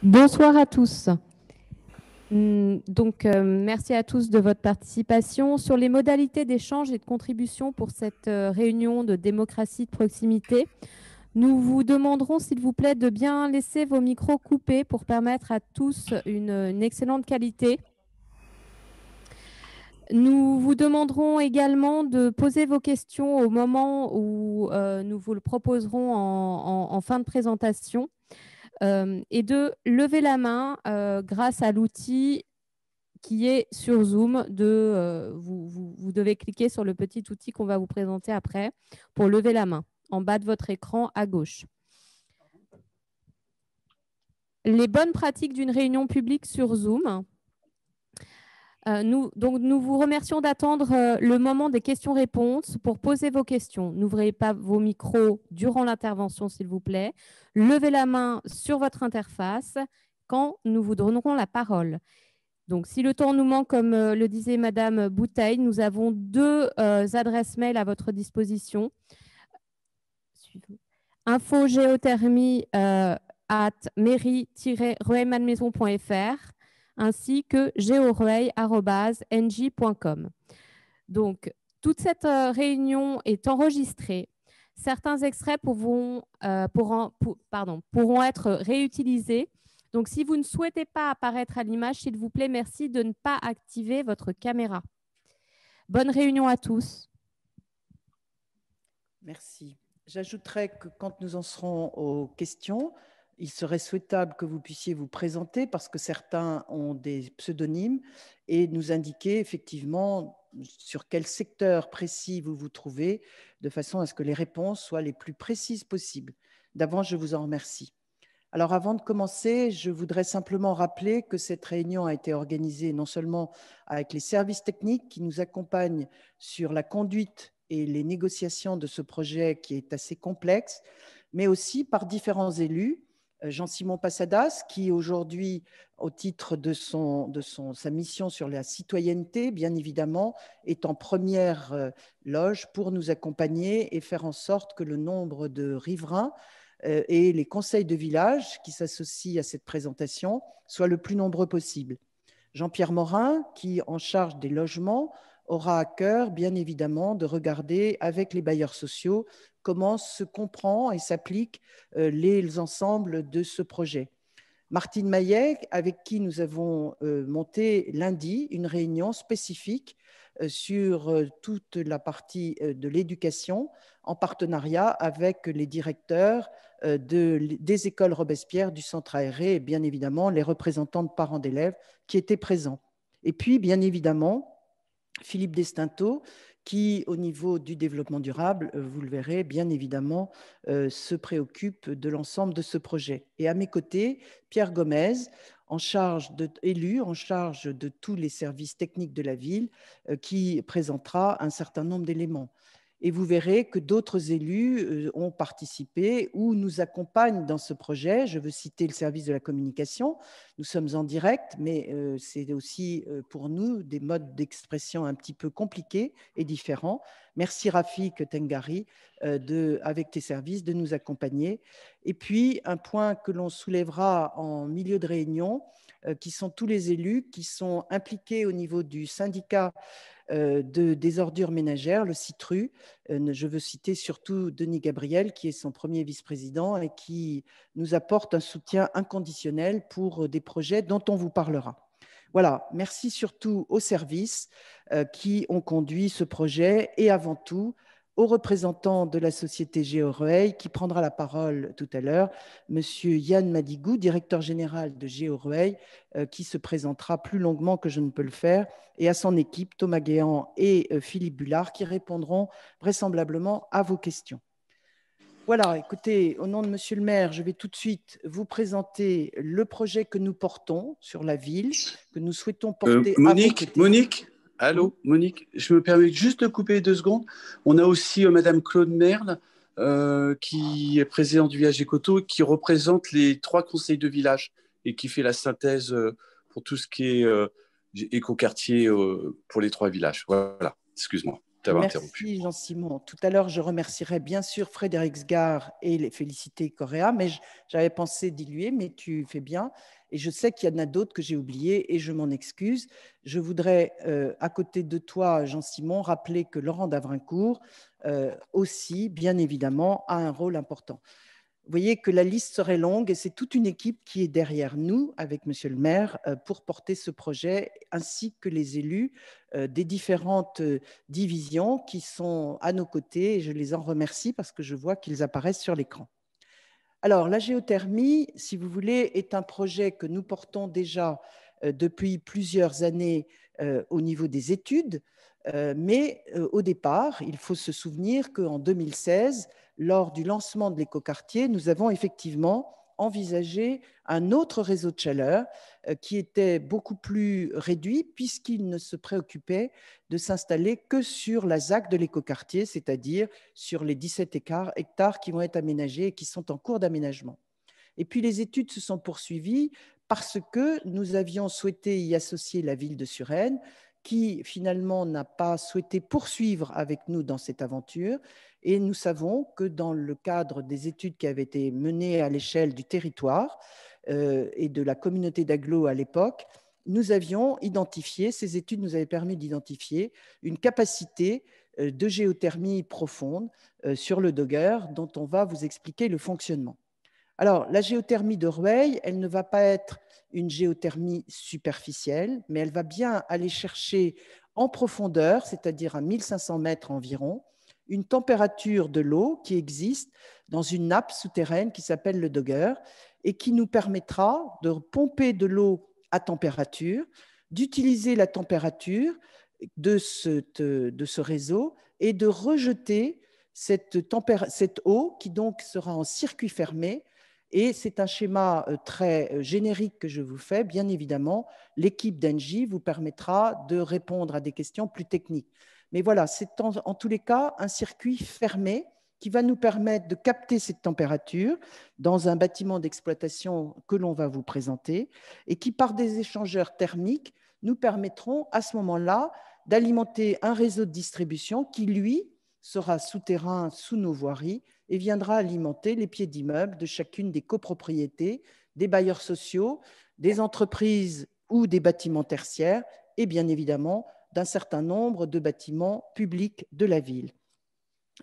Bonsoir à tous. Merci à tous de votre participation. Sur les modalités d'échange et de contribution pour cette réunion de démocratie de proximité, nous vous demanderons, s'il vous plaît, de bien laisser vos micros coupés pour permettre à tous une excellente qualité. Nous vous demanderons également de poser vos questions au moment où nous vous le proposerons en fin de présentation. Et de lever la main grâce à l'outil qui est sur Zoom. Vous devez cliquer sur le petit outil qu'on va vous présenter après pour lever la main en bas de votre écran à gauche. Les bonnes pratiques d'une réunion publique sur Zoom. Nous vous remercions d'attendre le moment des questions-réponses pour poser vos questions. N'ouvrez pas vos micros durant l'intervention, s'il vous plaît. Levez la main sur votre interface quand nous vous donnerons la parole. Donc, si le temps nous manque, comme le disait Madame Bouteille, nous avons deux adresses mail à votre disposition. infogéothermie@mairie-rueil-malmaison.fr ainsi que georueil@nj.com. Donc, toute cette réunion est enregistrée. Certains extraits pourront être réutilisés. Donc, si vous ne souhaitez pas apparaître à l'image, s'il vous plaît, merci de ne pas activer votre caméra. Bonne réunion à tous. Merci. J'ajouterais que quand nous en serons aux questions, il serait souhaitable que vous puissiez vous présenter parce que certains ont des pseudonymes et nous indiquer effectivement sur quel secteur précis vous vous trouvez, de façon à ce que les réponses soient les plus précises possibles. D'avance, je vous en remercie. Alors, avant de commencer, je voudrais simplement rappeler que cette réunion a été organisée non seulement avec les services techniques qui nous accompagnent sur la conduite et les négociations de ce projet qui est assez complexe, mais aussi par différents élus. Jean-Simon Passadas, qui aujourd'hui, au titre de sa mission sur la citoyenneté, bien évidemment, est en première loge pour nous accompagner et faire en sorte que le nombre de riverains et les conseils de village qui s'associent à cette présentation soient le plus nombreux possible. Jean-Pierre Morin, qui en charge des logements, aura à cœur, bien évidemment, de regarder avec les bailleurs sociaux comment se comprend et s'appliquent les ensembles de ce projet. Martine Maillet, avec qui nous avons monté lundi une réunion spécifique sur toute la partie de l'éducation en partenariat avec les directeurs des écoles Robespierre, du centre aéré et bien évidemment les représentants de parents d'élèves qui étaient présents. Et puis, bien évidemment, Philippe Destinteau, qui, au niveau du développement durable, vous le verrez, bien évidemment, se préoccupe de l'ensemble de ce projet. Et à mes côtés, Pierre Gomez, élu en charge de tous les services techniques de la ville, qui présentera un certain nombre d'éléments. Et vous verrez que d'autres élus ont participé ou nous accompagnent dans ce projet. Je veux citer le service de la communication. Nous sommes en direct, mais c'est aussi pour nous des modes d'expression un petit peu compliqués et différents. Merci Rafik Tengari, avec tes services, de nous accompagner. Et puis, un point que l'on soulèvera en milieu de réunion, qui sont tous les élus qui sont impliqués au niveau du syndicat des ordures ménagères, le CITRU. Je veux citer surtout Denis Gabriel, qui est son premier vice-président et qui nous apporte un soutien inconditionnel pour des projets dont on vous parlera. Voilà, merci surtout aux services qui ont conduit ce projet et avant tout aux représentants de la société GeoRueil qui prendra la parole tout à l'heure, Monsieur Yann Madigou, directeur général de GeoRueil, qui se présentera plus longuement que je ne peux le faire, et à son équipe, Thomas Guéant et Philippe Bullard, qui répondront vraisemblablement à vos questions. Voilà, écoutez, au nom de Monsieur le maire, je vais tout de suite vous présenter le projet que nous portons sur la ville, que nous souhaitons porter Monique, allô, oui. Monique, je me permets juste de couper 2 secondes. On a aussi Madame Claude Merle, qui est présidente du village Écoto, qui représente les 3 conseils de village et qui fait la synthèse pour tout ce qui est écoquartier pour les 3 villages. Voilà, excuse-moi. t'avoir interrompu. Merci Jean-Simon. Tout à l'heure, je remercierai bien sûr Frédéric Sgar et les Félicité Correa, mais j'avais pensé diluer, mais tu fais bien. Et je sais qu'il y en a d'autres que j'ai oubliés et je m'en excuse. Je voudrais, à côté de toi, Jean-Simon, rappeler que Laurent Davrincourt aussi, bien évidemment, a un rôle important. Vous voyez que la liste serait longue et c'est toute une équipe qui est derrière nous, avec Monsieur le maire, pour porter ce projet, ainsi que les élus des différentes divisions qui sont à nos côtés. Et je les en remercie parce que je vois qu'ils apparaissent sur l'écran. Alors, la géothermie, si vous voulez, est un projet que nous portons déjà depuis plusieurs années au niveau des études. Mais au départ, il faut se souvenir qu'en 2016, lors du lancement de l'écoquartier, nous avons effectivement envisagé un autre réseau de chaleur qui était beaucoup plus réduit puisqu'il ne se préoccupait de s'installer que sur la ZAC de l'écoquartier, c'est-à-dire sur les 17 hectares qui vont être aménagés et qui sont en cours d'aménagement. Et puis les études se sont poursuivies parce que nous avions souhaité y associer la ville de Suresnes, qui finalement n'a pas souhaité poursuivre avec nous dans cette aventure. Et nous savons que dans le cadre des études qui avaient été menées à l'échelle du territoire et de la communauté d'agglo à l'époque, nous avions identifié, ces études nous avaient permis d'identifier une capacité de géothermie profonde sur le Dogger, dont on va vous expliquer le fonctionnement. Alors, la géothermie de Rueil, elle ne va pas être une géothermie superficielle, mais elle va bien aller chercher en profondeur, c'est-à-dire à 1500 mètres environ, une température de l'eau qui existe dans une nappe souterraine qui s'appelle le Dogger et qui nous permettra de pomper de l'eau à température, d'utiliser la température de ce réseau et de rejeter cette eau qui donc sera en circuit fermé. Et c'est un schéma très générique que je vous fais. Bien évidemment, l'équipe d'Engie vous permettra de répondre à des questions plus techniques. Mais voilà, c'est en tous les cas un circuit fermé qui va nous permettre de capter cette température dans un bâtiment d'exploitation que l'on va vous présenter et qui, par des échangeurs thermiques, nous permettront à ce moment-là d'alimenter un réseau de distribution qui, lui, sera souterrain sous nos voiries et viendra alimenter les pieds d'immeubles de chacune des copropriétés, des bailleurs sociaux, des entreprises ou des bâtiments tertiaires et bien évidemment d'un certain nombre de bâtiments publics de la ville.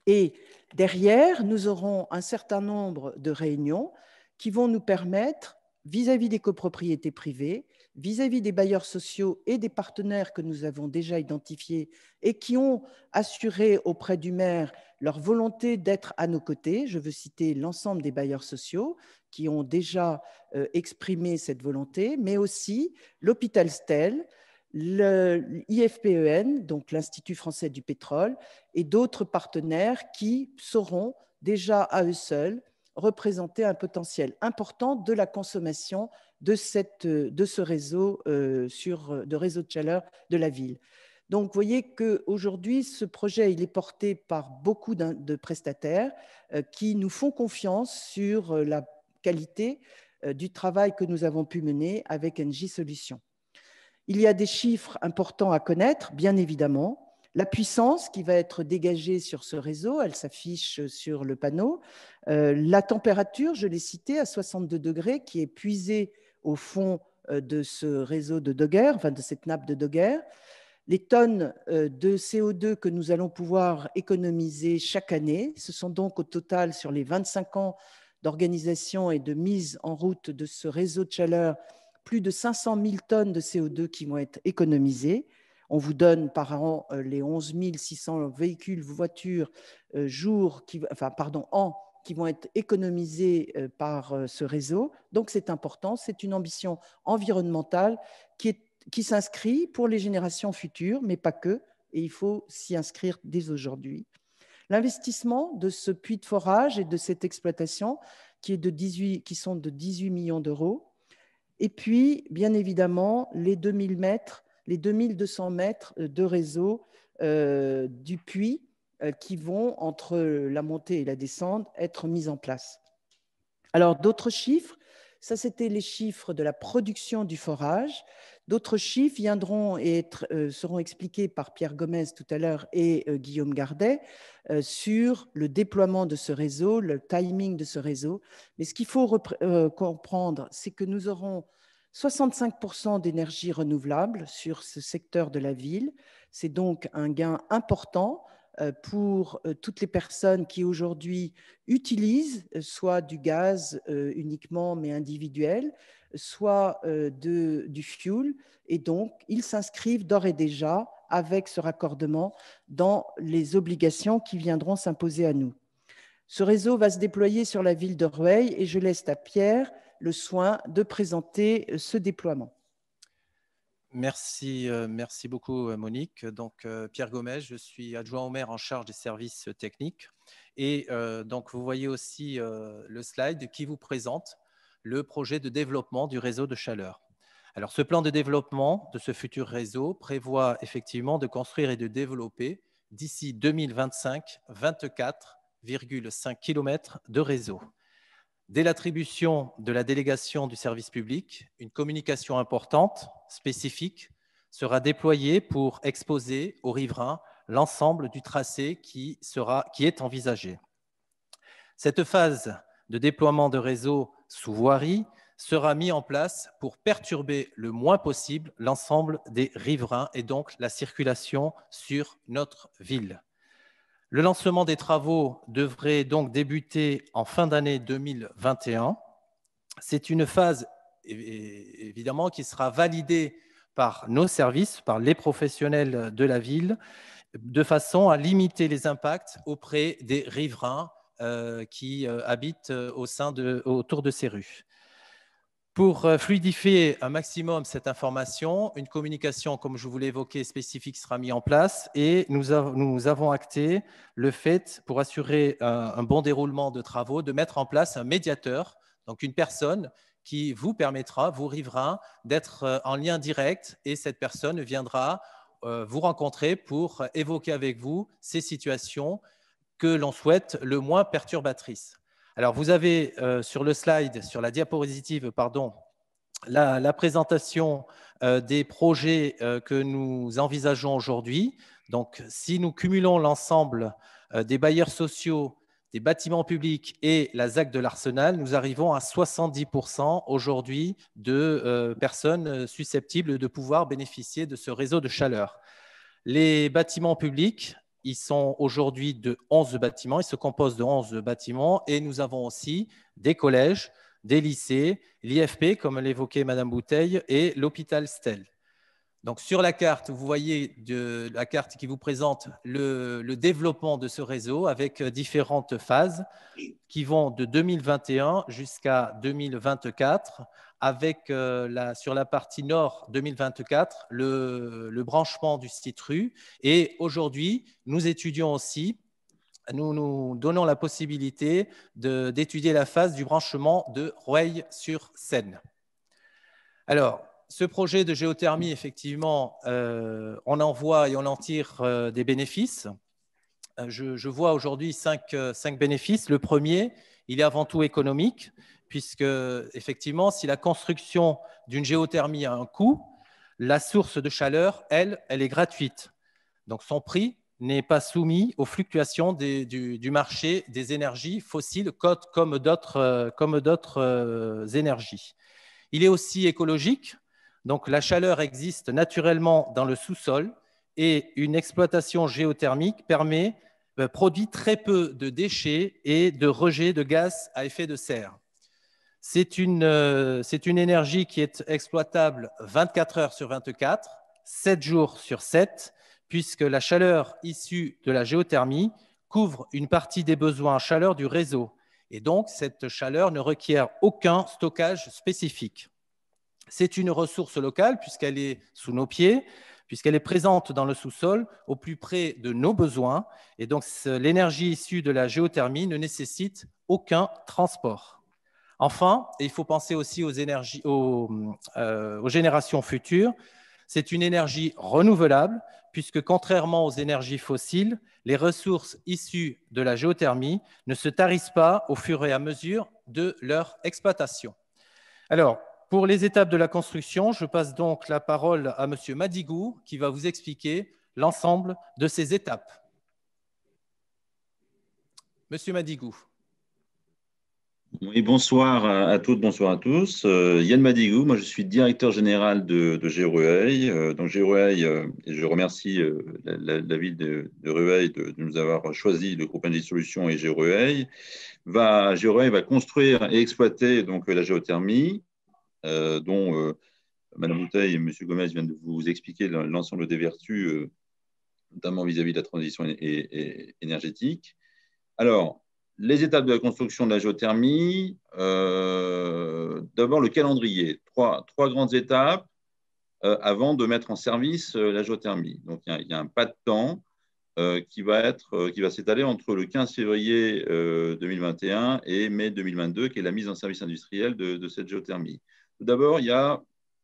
Et derrière, nous aurons un certain nombre de réunions qui vont nous permettre, vis-à-vis des copropriétés privées, vis-à-vis des bailleurs sociaux et des partenaires que nous avons déjà identifiés et qui ont assuré auprès du maire leur volonté d'être à nos côtés. Je veux citer l'ensemble des bailleurs sociaux qui ont déjà exprimé cette volonté, mais aussi l'hôpital Stel, l'IFPEN, donc l'Institut français du pétrole, et d'autres partenaires qui sauront déjà à eux seuls représenter un potentiel important de la consommation de ce réseau, de réseau de chaleur de la ville. Donc, vous voyez qu'aujourd'hui, ce projet, il est porté par beaucoup de prestataires qui nous font confiance sur la qualité du travail que nous avons pu mener avec Engie Solutions. Il y a des chiffres importants à connaître, bien évidemment. La puissance qui va être dégagée sur ce réseau, elle s'affiche sur le panneau. La température, je l'ai cité, à 62 degrés, qui est puisée au fond de ce réseau de Dogger, enfin de cette nappe de Dogger. Les tonnes de CO2 que nous allons pouvoir économiser chaque année, ce sont donc au total sur les 25 ans d'organisation et de mise en route de ce réseau de chaleur, plus de 500 000 tonnes de CO2 qui vont être économisées. On vous donne par an les 11 600 véhicules, voitures, an, qui vont être économisés par ce réseau. Donc, c'est important. C'est une ambition environnementale qui s'inscrit pour les générations futures, mais pas que, et il faut s'y inscrire dès aujourd'hui. L'investissement de ce puits de forage et de cette exploitation qui sont de 18 millions d'euros. Et puis, bien évidemment, les 2000 mètres, les 2200 mètres de réseau du puits qui vont, entre la montée et la descente, être mis en place. Alors, d'autres chiffres, Ça, c'était les chiffres de la production du forage. D'autres chiffres viendront et seront expliqués par Pierre Gomez tout à l'heure et Guillaume Gardet sur le déploiement de ce réseau, le timing de ce réseau. Mais ce qu'il faut comprendre, c'est que nous aurons 65% d'énergie renouvelable sur ce secteur de la ville. C'est donc un gain important pour toutes les personnes qui aujourd'hui utilisent soit du gaz uniquement mais individuel, soit du fuel. Et donc, ils s'inscrivent d'ores et déjà avec ce raccordement dans les obligations qui viendront s'imposer à nous. Ce réseau va se déployer sur la ville de Rueil et je laisse à Pierre le soin de présenter ce déploiement. Merci, merci beaucoup Monique. Donc Pierre Gomez, je suis adjoint au maire en charge des services techniques. Et donc vous voyez aussi le slide qui vous présente le projet de développement du réseau de chaleur. Alors ce plan de développement de ce futur réseau prévoit effectivement de construire et de développer d'ici 2025 24,5 km de réseau. Dès l'attribution de la délégation du service public, une communication importante, spécifique, sera déployée pour exposer aux riverains l'ensemble du tracé qui est envisagé. Cette phase de déploiement de réseau sous voirie sera mise en place pour perturber le moins possible l'ensemble des riverains et donc la circulation sur notre ville. Le lancement des travaux devrait donc débuter en fin d'année 2021. C'est une phase, évidemment, qui sera validée par nos services, par les professionnels de la ville, de façon à limiter les impacts auprès des riverains qui habitent autour de ces rues. Pour fluidifier un maximum cette information, une communication, comme je vous l'ai évoqué, spécifique sera mise en place et nous avons acté le fait, pour assurer un bon déroulement de travaux, de mettre en place un médiateur, donc une personne qui vous permettra, vous riverains, d'être en lien direct et cette personne viendra vous rencontrer pour évoquer avec vous ces situations que l'on souhaite le moins perturbatrices. Alors, vous avez sur le slide, sur la diapositive, pardon, la présentation des projets que nous envisageons aujourd'hui. Donc, si nous cumulons l'ensemble des bailleurs sociaux, des bâtiments publics et la ZAC de l'Arsenal, nous arrivons à 70% aujourd'hui de personnes susceptibles de pouvoir bénéficier de ce réseau de chaleur. Les bâtiments publics, ils sont aujourd'hui de 11 bâtiments, ils se composent de 11 bâtiments et nous avons aussi des collèges, des lycées, l'IFP, comme l'évoquait Madame Bouteille, et l'hôpital Stel. Donc sur la carte, vous voyez la carte qui vous présente le développement de ce réseau avec différentes phases qui vont de 2021 jusqu'à 2024 avec sur la partie nord 2024 le branchement du site rue. Et aujourd'hui, nous étudions aussi, nous donnons la possibilité d'étudier la phase du branchement de Rueil-sur-Seine. Alors, ce projet de géothermie, effectivement, on en voit et on en tire des bénéfices. Je vois aujourd'hui 5 bénéfices. Le premier, il est avant tout économique, puisque, effectivement, si la construction d'une géothermie a un coût, la source de chaleur, elle est gratuite. Donc, son prix n'est pas soumis aux fluctuations du marché des énergies fossiles comme d'autres énergies. Il est aussi écologique. Donc, la chaleur existe naturellement dans le sous-sol et une exploitation géothermique produit très peu de déchets et de rejets de gaz à effet de serre. C'est une énergie qui est exploitable 24 heures sur 24, 7 jours sur 7, puisque la chaleur issue de la géothermie couvre une partie des besoins en chaleur du réseau. Et donc, cette chaleur ne requiert aucun stockage spécifique. C'est une ressource locale puisqu'elle est sous nos pieds, puisqu'elle est présente dans le sous-sol, au plus près de nos besoins. Et donc, l'énergie issue de la géothermie ne nécessite aucun transport. Enfin, et il faut penser aussi aux générations futures, c'est une énergie renouvelable, puisque contrairement aux énergies fossiles, les ressources issues de la géothermie ne se tarissent pas au fur et à mesure de leur exploitation. Alors, pour les étapes de la construction, je passe donc la parole à Monsieur Madigou qui va vous expliquer l'ensemble de ces étapes. Monsieur Madigou. Oui, bonsoir à toutes, bonsoir à tous. Yann Madigou, moi je suis directeur général de Gérueil. Donc Gérueil, et je remercie la ville de Rueil de nous avoir choisi, le groupe Engie Solutions et Gérueil. Gérueil va construire et exploiter donc, la géothermie, dont Madame Bouteille et Monsieur Gomez viennent de vous expliquer l'ensemble des vertus, notamment vis-à-vis de la transition énergétique. Alors, les étapes de la construction de la géothermie, d'abord le calendrier, trois grandes étapes avant de mettre en service la géothermie. Donc, il y a un pas de temps qui va s'étaler entre le 15 février 2021 et mai 2022, qui est la mise en service industrielle de cette géothermie. Tout d'abord, il y a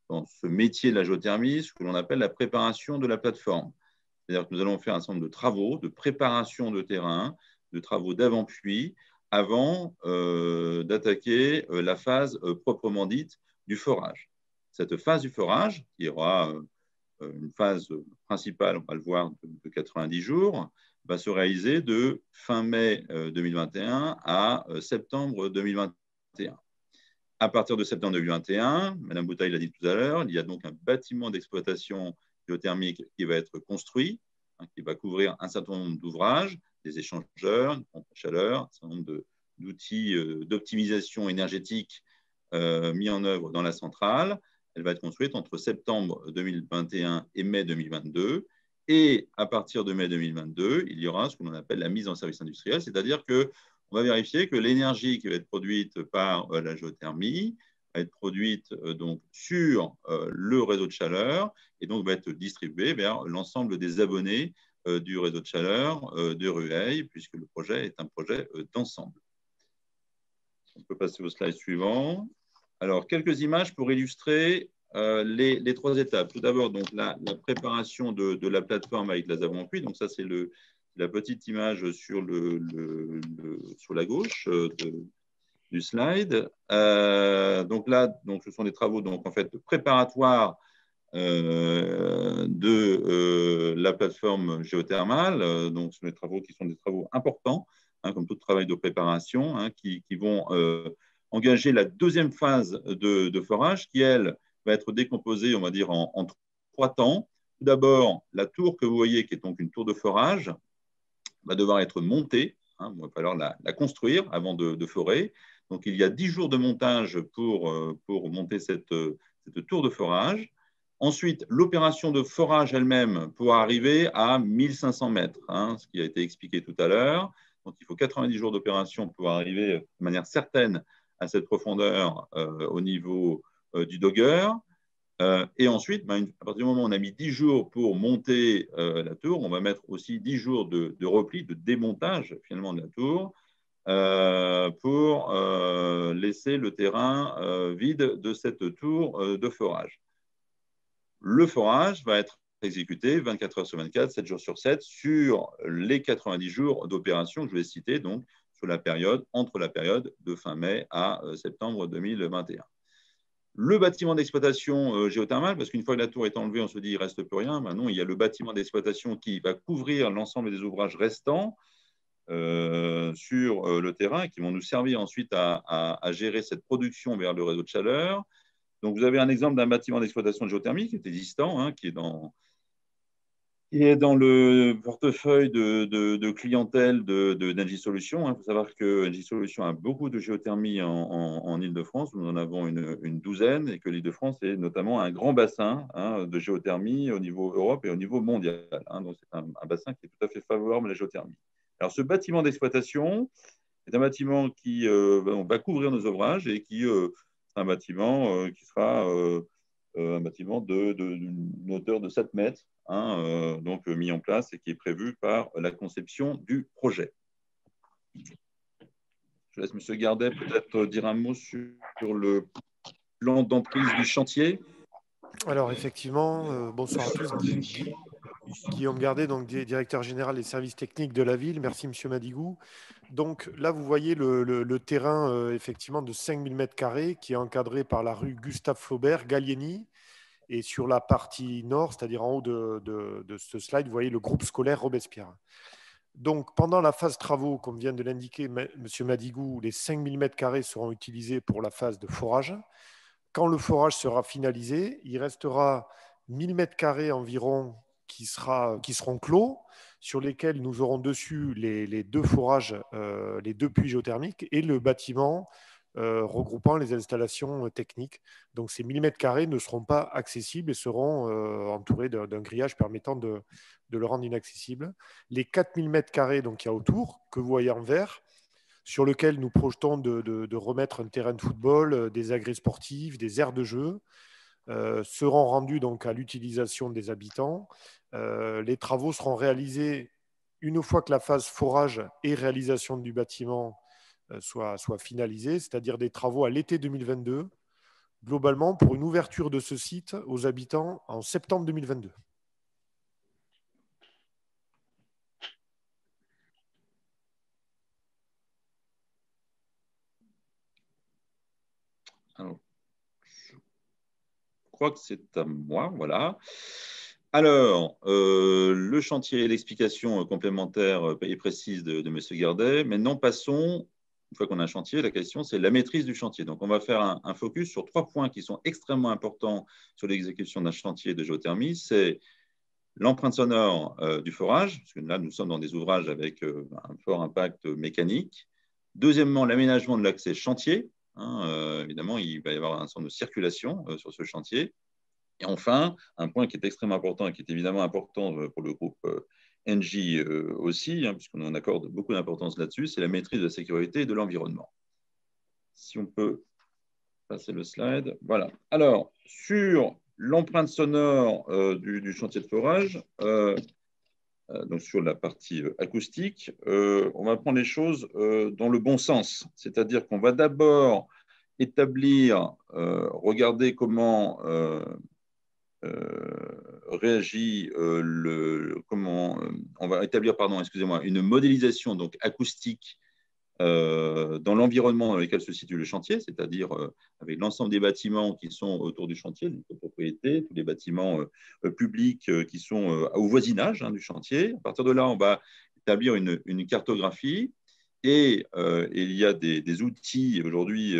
dans ce métier de la géothermie ce que l'on appelle la préparation de la plateforme. C'est-à-dire que nous allons faire un certain nombre de travaux de préparation de terrain, de travaux d'avant-puits, avant d'attaquer la phase proprement dite du forage. Cette phase du forage, qui aura une phase principale, on va le voir, de 90 jours, va se réaliser de fin mai 2021 à septembre 2021. À partir de septembre 2021, Madame Bouteille l'a dit tout à l'heure, il y a donc un bâtiment d'exploitation géothermique qui va être construit, qui va couvrir un certain nombre d'ouvrages, des échangeurs, une pompe à chaleur, un certain nombre d'outils d'optimisation énergétique mis en œuvre dans la centrale. Elle va être construite entre septembre 2021 et mai 2022. Et à partir de mai 2022, il y aura ce qu'on appelle la mise en service industriel, c'est-à-dire qu'on va vérifier que l'énergie qui va être produite par la géothermie va être produite donc, sur le réseau de chaleur et donc va être distribuée vers l'ensemble des abonnés du réseau de chaleur de Rueil, puisque le projet est un projet d'ensemble. On peut passer au slide suivant. Alors, quelques images pour illustrer les trois étapes. Tout d'abord, donc la préparation de la plateforme avec les avant-puits. Donc, ça, c'est la petite image sur la gauche du slide. Donc là, ce sont des travaux donc, en fait, préparatoires de la plateforme géothermale. Donc, ce sont des travaux qui sont des travaux importants, comme tout travail de préparation, qui vont engager la deuxième phase de forage qui, elle, va être décomposée, on va dire, en trois temps. Tout d'abord, la tour que vous voyez, qui est donc une tour de forage, va devoir être montée. Il va falloir la construire avant de forer. Donc, il y a 10 jours de montage pour monter cette tour de forage. Ensuite, l'opération de forage elle-même pour arriver à 1500 mètres, ce qui a été expliqué tout à l'heure. Donc, il faut 90 jours d'opération pour arriver de manière certaine à cette profondeur au niveau du dogger. Et ensuite, à partir du moment où on a mis 10 jours pour monter la tour, on va mettre aussi 10 jours de repli, de démontage finalement de la tour, pour laisser le terrain vide de cette tour de forage. Le forage va être exécuté 24 heures sur 24, 7 jours sur 7, sur les 90 jours d'opération que je vais citer, donc entre la période de fin mai à septembre 2021. Le bâtiment d'exploitation géothermale, parce qu'une fois que la tour est enlevée, on se dit qu'il ne reste plus rien. Maintenant, il y a le bâtiment d'exploitation qui va couvrir l'ensemble des ouvrages restants sur le terrain et qui vont nous servir ensuite à gérer cette production vers le réseau de chaleur. Donc, vous avez un exemple d'un bâtiment d'exploitation de géothermie qui est existant, qui est dans le portefeuille de clientèle d'Engie Solutions. Il faut savoir que Engie Solutions a beaucoup de géothermie en Île-de-France. Nous en avons une douzaine et que l'Île-de-France est notamment un grand bassin de géothermie au niveau Europe et au niveau mondial. Donc, c'est un bassin qui est tout à fait favorable à la géothermie. Alors, ce bâtiment d'exploitation est un bâtiment qui va couvrir nos ouvrages et qui un bâtiment qui sera un bâtiment d'une hauteur de 7 mètres, donc mis en place et qui est prévu par la conception du projet. Je laisse M. Gardet peut-être dire un mot sur le plan d'emprise du chantier. Alors effectivement, bonsoir à tous. Guillaume Gardet, donc directeur général des services techniques de la ville. Merci, Monsieur Madigou. Donc là, vous voyez le terrain effectivement de 5000 m² qui est encadré par la rue Gustave Flaubert, Gallieni. Et sur la partie nord, c'est-à-dire en haut de ce slide, vous voyez le groupe scolaire Robespierre. Donc, pendant la phase travaux, comme vient de l'indiquer M. Madigou, les 5000 m² seront utilisés pour la phase de forage. Quand le forage sera finalisé, il restera 1000 m² environ qui seront clos, sur lesquels nous aurons dessus les deux forages, les deux puits géothermiques et le bâtiment regroupant les installations techniques. Donc ces 1000 m² ne seront pas accessibles et seront entourés d'un grillage permettant de le rendre inaccessible. Les 4000 m² donc, qu'il y a autour, que vous voyez en vert, sur lequel nous projetons de remettre un terrain de football, des agrès sportifs, des aires de jeu, seront rendus donc à l'utilisation des habitants. Les travaux seront réalisés une fois que la phase forage et réalisation du bâtiment soit finalisée, c'est-à-dire des travaux à l'été 2022, globalement pour une ouverture de ce site aux habitants en septembre 2022. Alors, je crois que c'est à moi, voilà. Alors, le chantier et l'explication complémentaire et précise de M. Gardet. Maintenant, passons, une fois qu'on a un chantier, la question, c'est la maîtrise du chantier. Donc, on va faire un focus sur 3 points qui sont extrêmement importants sur l'exécution d'un chantier de géothermie. C'est l'empreinte sonore du forage, parce que là, nous sommes dans des ouvrages avec un fort impact mécanique. Deuxièmement, l'aménagement de l'accès chantier. Évidemment, il va y avoir un centre de circulation sur ce chantier. Et enfin, un point qui est extrêmement important et qui est évidemment important pour le groupe Engie aussi, puisqu'on en accorde beaucoup d'importance là-dessus, c'est la maîtrise de la sécurité et de l'environnement. Si on peut passer le slide. Voilà. Alors, sur l'empreinte sonore du chantier de forage, donc sur la partie acoustique, on va prendre les choses dans le bon sens. C'est-à-dire qu'on va d'abord établir, regarder comment réagit on va établir, une modélisation donc acoustique dans l'environnement dans lequel se situe le chantier, c'est-à-dire avec l'ensemble des bâtiments qui sont autour du chantier, les copropriétés, tous les bâtiments publics qui sont au voisinage du chantier. À partir de là, on va établir une cartographie et il y a des outils aujourd'hui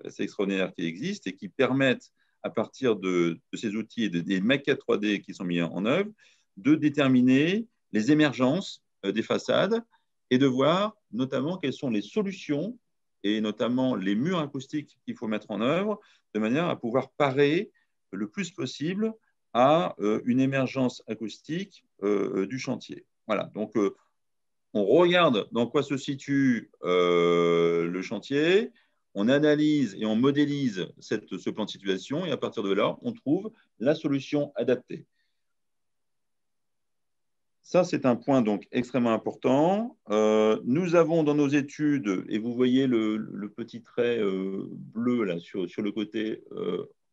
assez extraordinaires qui existent et qui permettent, à partir de ces outils et des maquettes 3D qui sont mis en œuvre, de déterminer les émergences des façades et de voir notamment quelles sont les solutions et notamment les murs acoustiques qu'il faut mettre en œuvre de manière à pouvoir parer le plus possible à une émergence acoustique du chantier. Voilà, donc on regarde dans quoi se situe le chantier, on analyse et on modélise ce plan de situation et à partir de là, on trouve la solution adaptée. Ça, c'est un point donc extrêmement important. Nous avons dans nos études, et vous voyez le petit trait bleu là, sur le côté,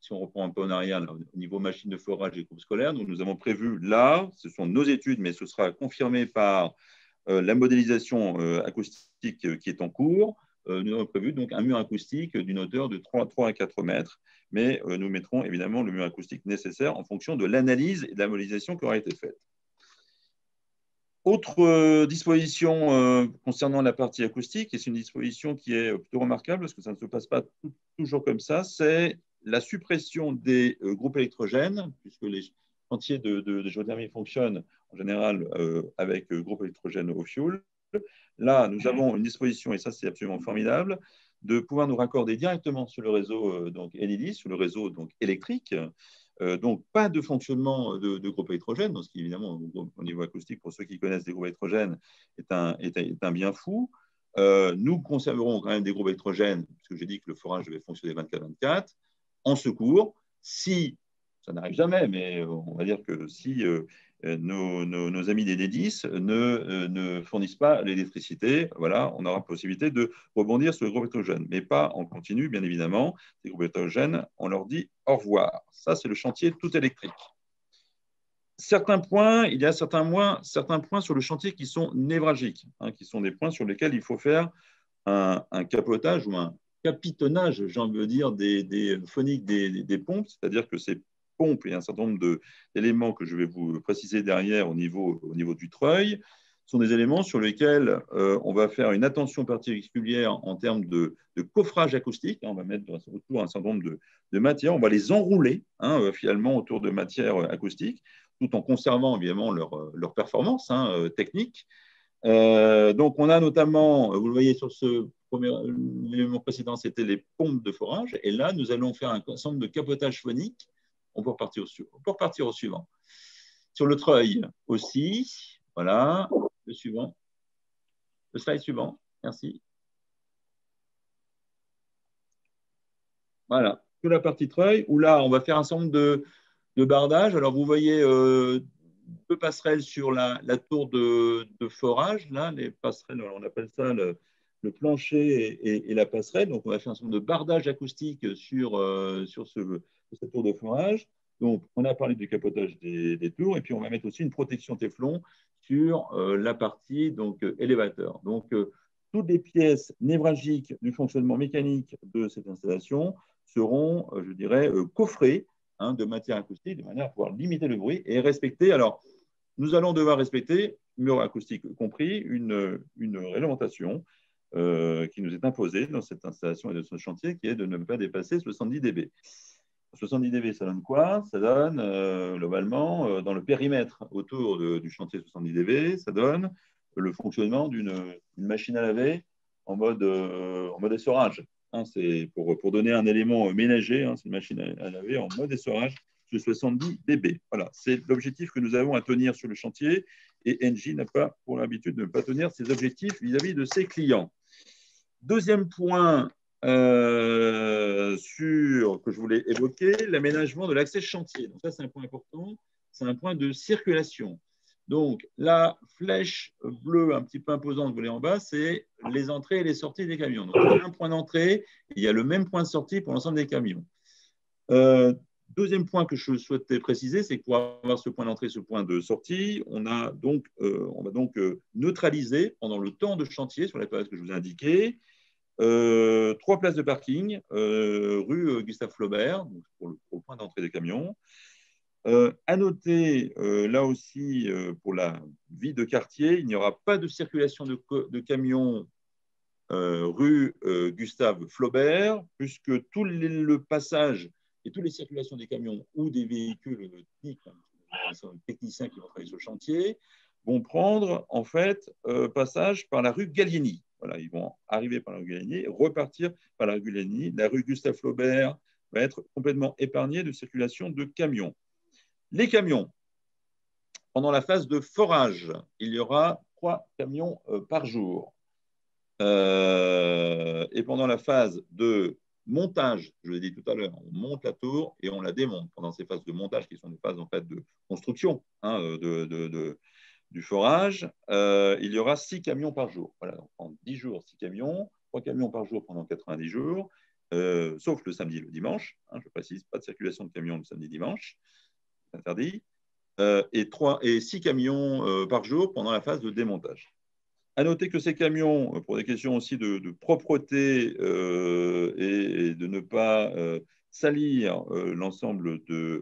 si on reprend un peu en arrière, là, au niveau machine de forage et groupe scolaire, donc nous avons prévu là, ce sont nos études, mais ce sera confirmé par la modélisation acoustique qui est en cours. Nous avons prévu donc un mur acoustique d'une hauteur de 3 à 4 mètres, mais nous mettrons évidemment le mur acoustique nécessaire en fonction de l'analyse et de la modélisation qui aura été faite. Autre disposition concernant la partie acoustique, et c'est une disposition qui est plutôt remarquable parce que ça ne se passe pas toujours comme ça, c'est la suppression des groupes électrogènes, puisque les chantiers de géothermie fonctionnent en général avec groupe électrogène au fioul. Là, nous avons une disposition, et ça c'est absolument formidable, de pouvoir nous raccorder directement sur le réseau Enedis, sur le réseau électrique. Donc, pas de fonctionnement de groupes électrogènes, donc ce qui, évidemment, au niveau acoustique, pour ceux qui connaissent des groupes électrogènes, est un bien fou. Nous conserverons quand même des groupes électrogènes, puisque j'ai dit que le forage devait fonctionner 24/24, en secours, si, ça n'arrive jamais, mais on va dire que si nos amis des Enedis ne fournissent pas l'électricité, voilà, on aura la possibilité de rebondir sur les groupes électrogènes, mais pas en continu, bien évidemment. Les groupes électrogènes, on leur dit au revoir. Ça, c'est le chantier tout électrique. il y a certains points sur le chantier qui sont névralgiques, hein, qui sont des points sur lesquels il faut faire un capotage ou un capitonnage, j'ai envie de dire, des phoniques des pompes, c'est-à-dire que ces pompes et un certain nombre d'éléments que je vais vous préciser derrière au niveau du treuil sont des éléments sur lesquels on va faire une attention particulière en termes de coffrage acoustique. On va mettre autour un certain nombre de matières, on va les enrouler finalement autour de matières acoustiques, tout en conservant évidemment leur performance technique. Donc, on a notamment, vous le voyez sur ce premier élément précédent, c'était les pompes de forage. Et là, nous allons faire un ensemble de capotage phonique. On peut repartir au suivant. Sur le treuil aussi, voilà, le suivant. Le slide suivant, merci. Voilà, sur la partie treuil, où là, on va faire un certain nombre de bardages. Alors, vous voyez deux passerelles sur la tour de forage. Là, les passerelles, on appelle ça le plancher et la passerelle. Donc, on va faire un certain nombre de bardages acoustiques sur cette tour de forage. Donc, on a parlé du capotage des tours. Et puis, on va mettre aussi une protection Téflon sur la partie élévateur. Donc, toutes les pièces névralgiques du fonctionnement mécanique de cette installation seront, je dirais, coffrées de matière acoustique de manière à pouvoir limiter le bruit et respecter. Alors, nous allons devoir respecter, mur acoustique compris, une réglementation qui nous est imposée dans cette installation et de ce chantier, qui est de ne pas dépasser 70 dB. 70 dB, ça donne quoi? Ça donne, globalement, dans le périmètre autour du chantier 70 dB, ça donne le fonctionnement d'une machine à laver en mode essorage. C'est pour donner un élément ménager, c'est une machine à laver en mode essorage de 70 dB. Voilà, c'est l'objectif que nous avons à tenir sur le chantier et Engie n'a pas pour l'habitude de ne pas tenir ses objectifs vis-à-vis de ses clients. Deuxième point que je voulais évoquer, l'aménagement de l'accès chantier. Donc ça, c'est un point important, c'est un point de circulation. Donc, la flèche bleue un petit peu imposante que vous voyez en bas, c'est les entrées et les sorties des camions. Donc, il y a un point d'entrée et il y a le même point de sortie pour l'ensemble des camions. Deuxième point que je souhaitais préciser, c'est que pour avoir ce point d'entrée, ce point de sortie, on va donc neutraliser pendant le temps de chantier, sur la période que je vous ai indiquée, 3 places de parking, rue Gustave Flaubert, donc pour le point d'entrée des camions. À noter, là aussi, pour la vie de quartier, il n'y aura pas de circulation de camions rue Gustave Flaubert, puisque tout le passage et toutes les circulations des camions ou des véhicules techniciens qui vont travailler sur le chantier vont prendre en fait passage par la rue Gallieni. Voilà, ils vont arriver par la rue Gallieni, repartir par la rue Gallieni. La rue Gustave Flaubert va être complètement épargnée de circulation de camions. Les camions, pendant la phase de forage, il y aura 3 camions par jour. Et pendant la phase de montage, je l'ai dit tout à l'heure, on monte la tour et on la démonte. Pendant ces phases de montage, qui sont des phases en fait, de construction du forage, il y aura 6 camions par jour. Voilà, donc en 10 jours, 6 camions, 3 camions par jour pendant 90 jours, sauf le samedi et le dimanche. Je précise, pas de circulation de camions le samedi-dimanche, c'est interdit. Et 6 camions par jour pendant la phase de démontage. À noter que ces camions, pour des questions aussi de propreté et de ne pas salir l'ensemble du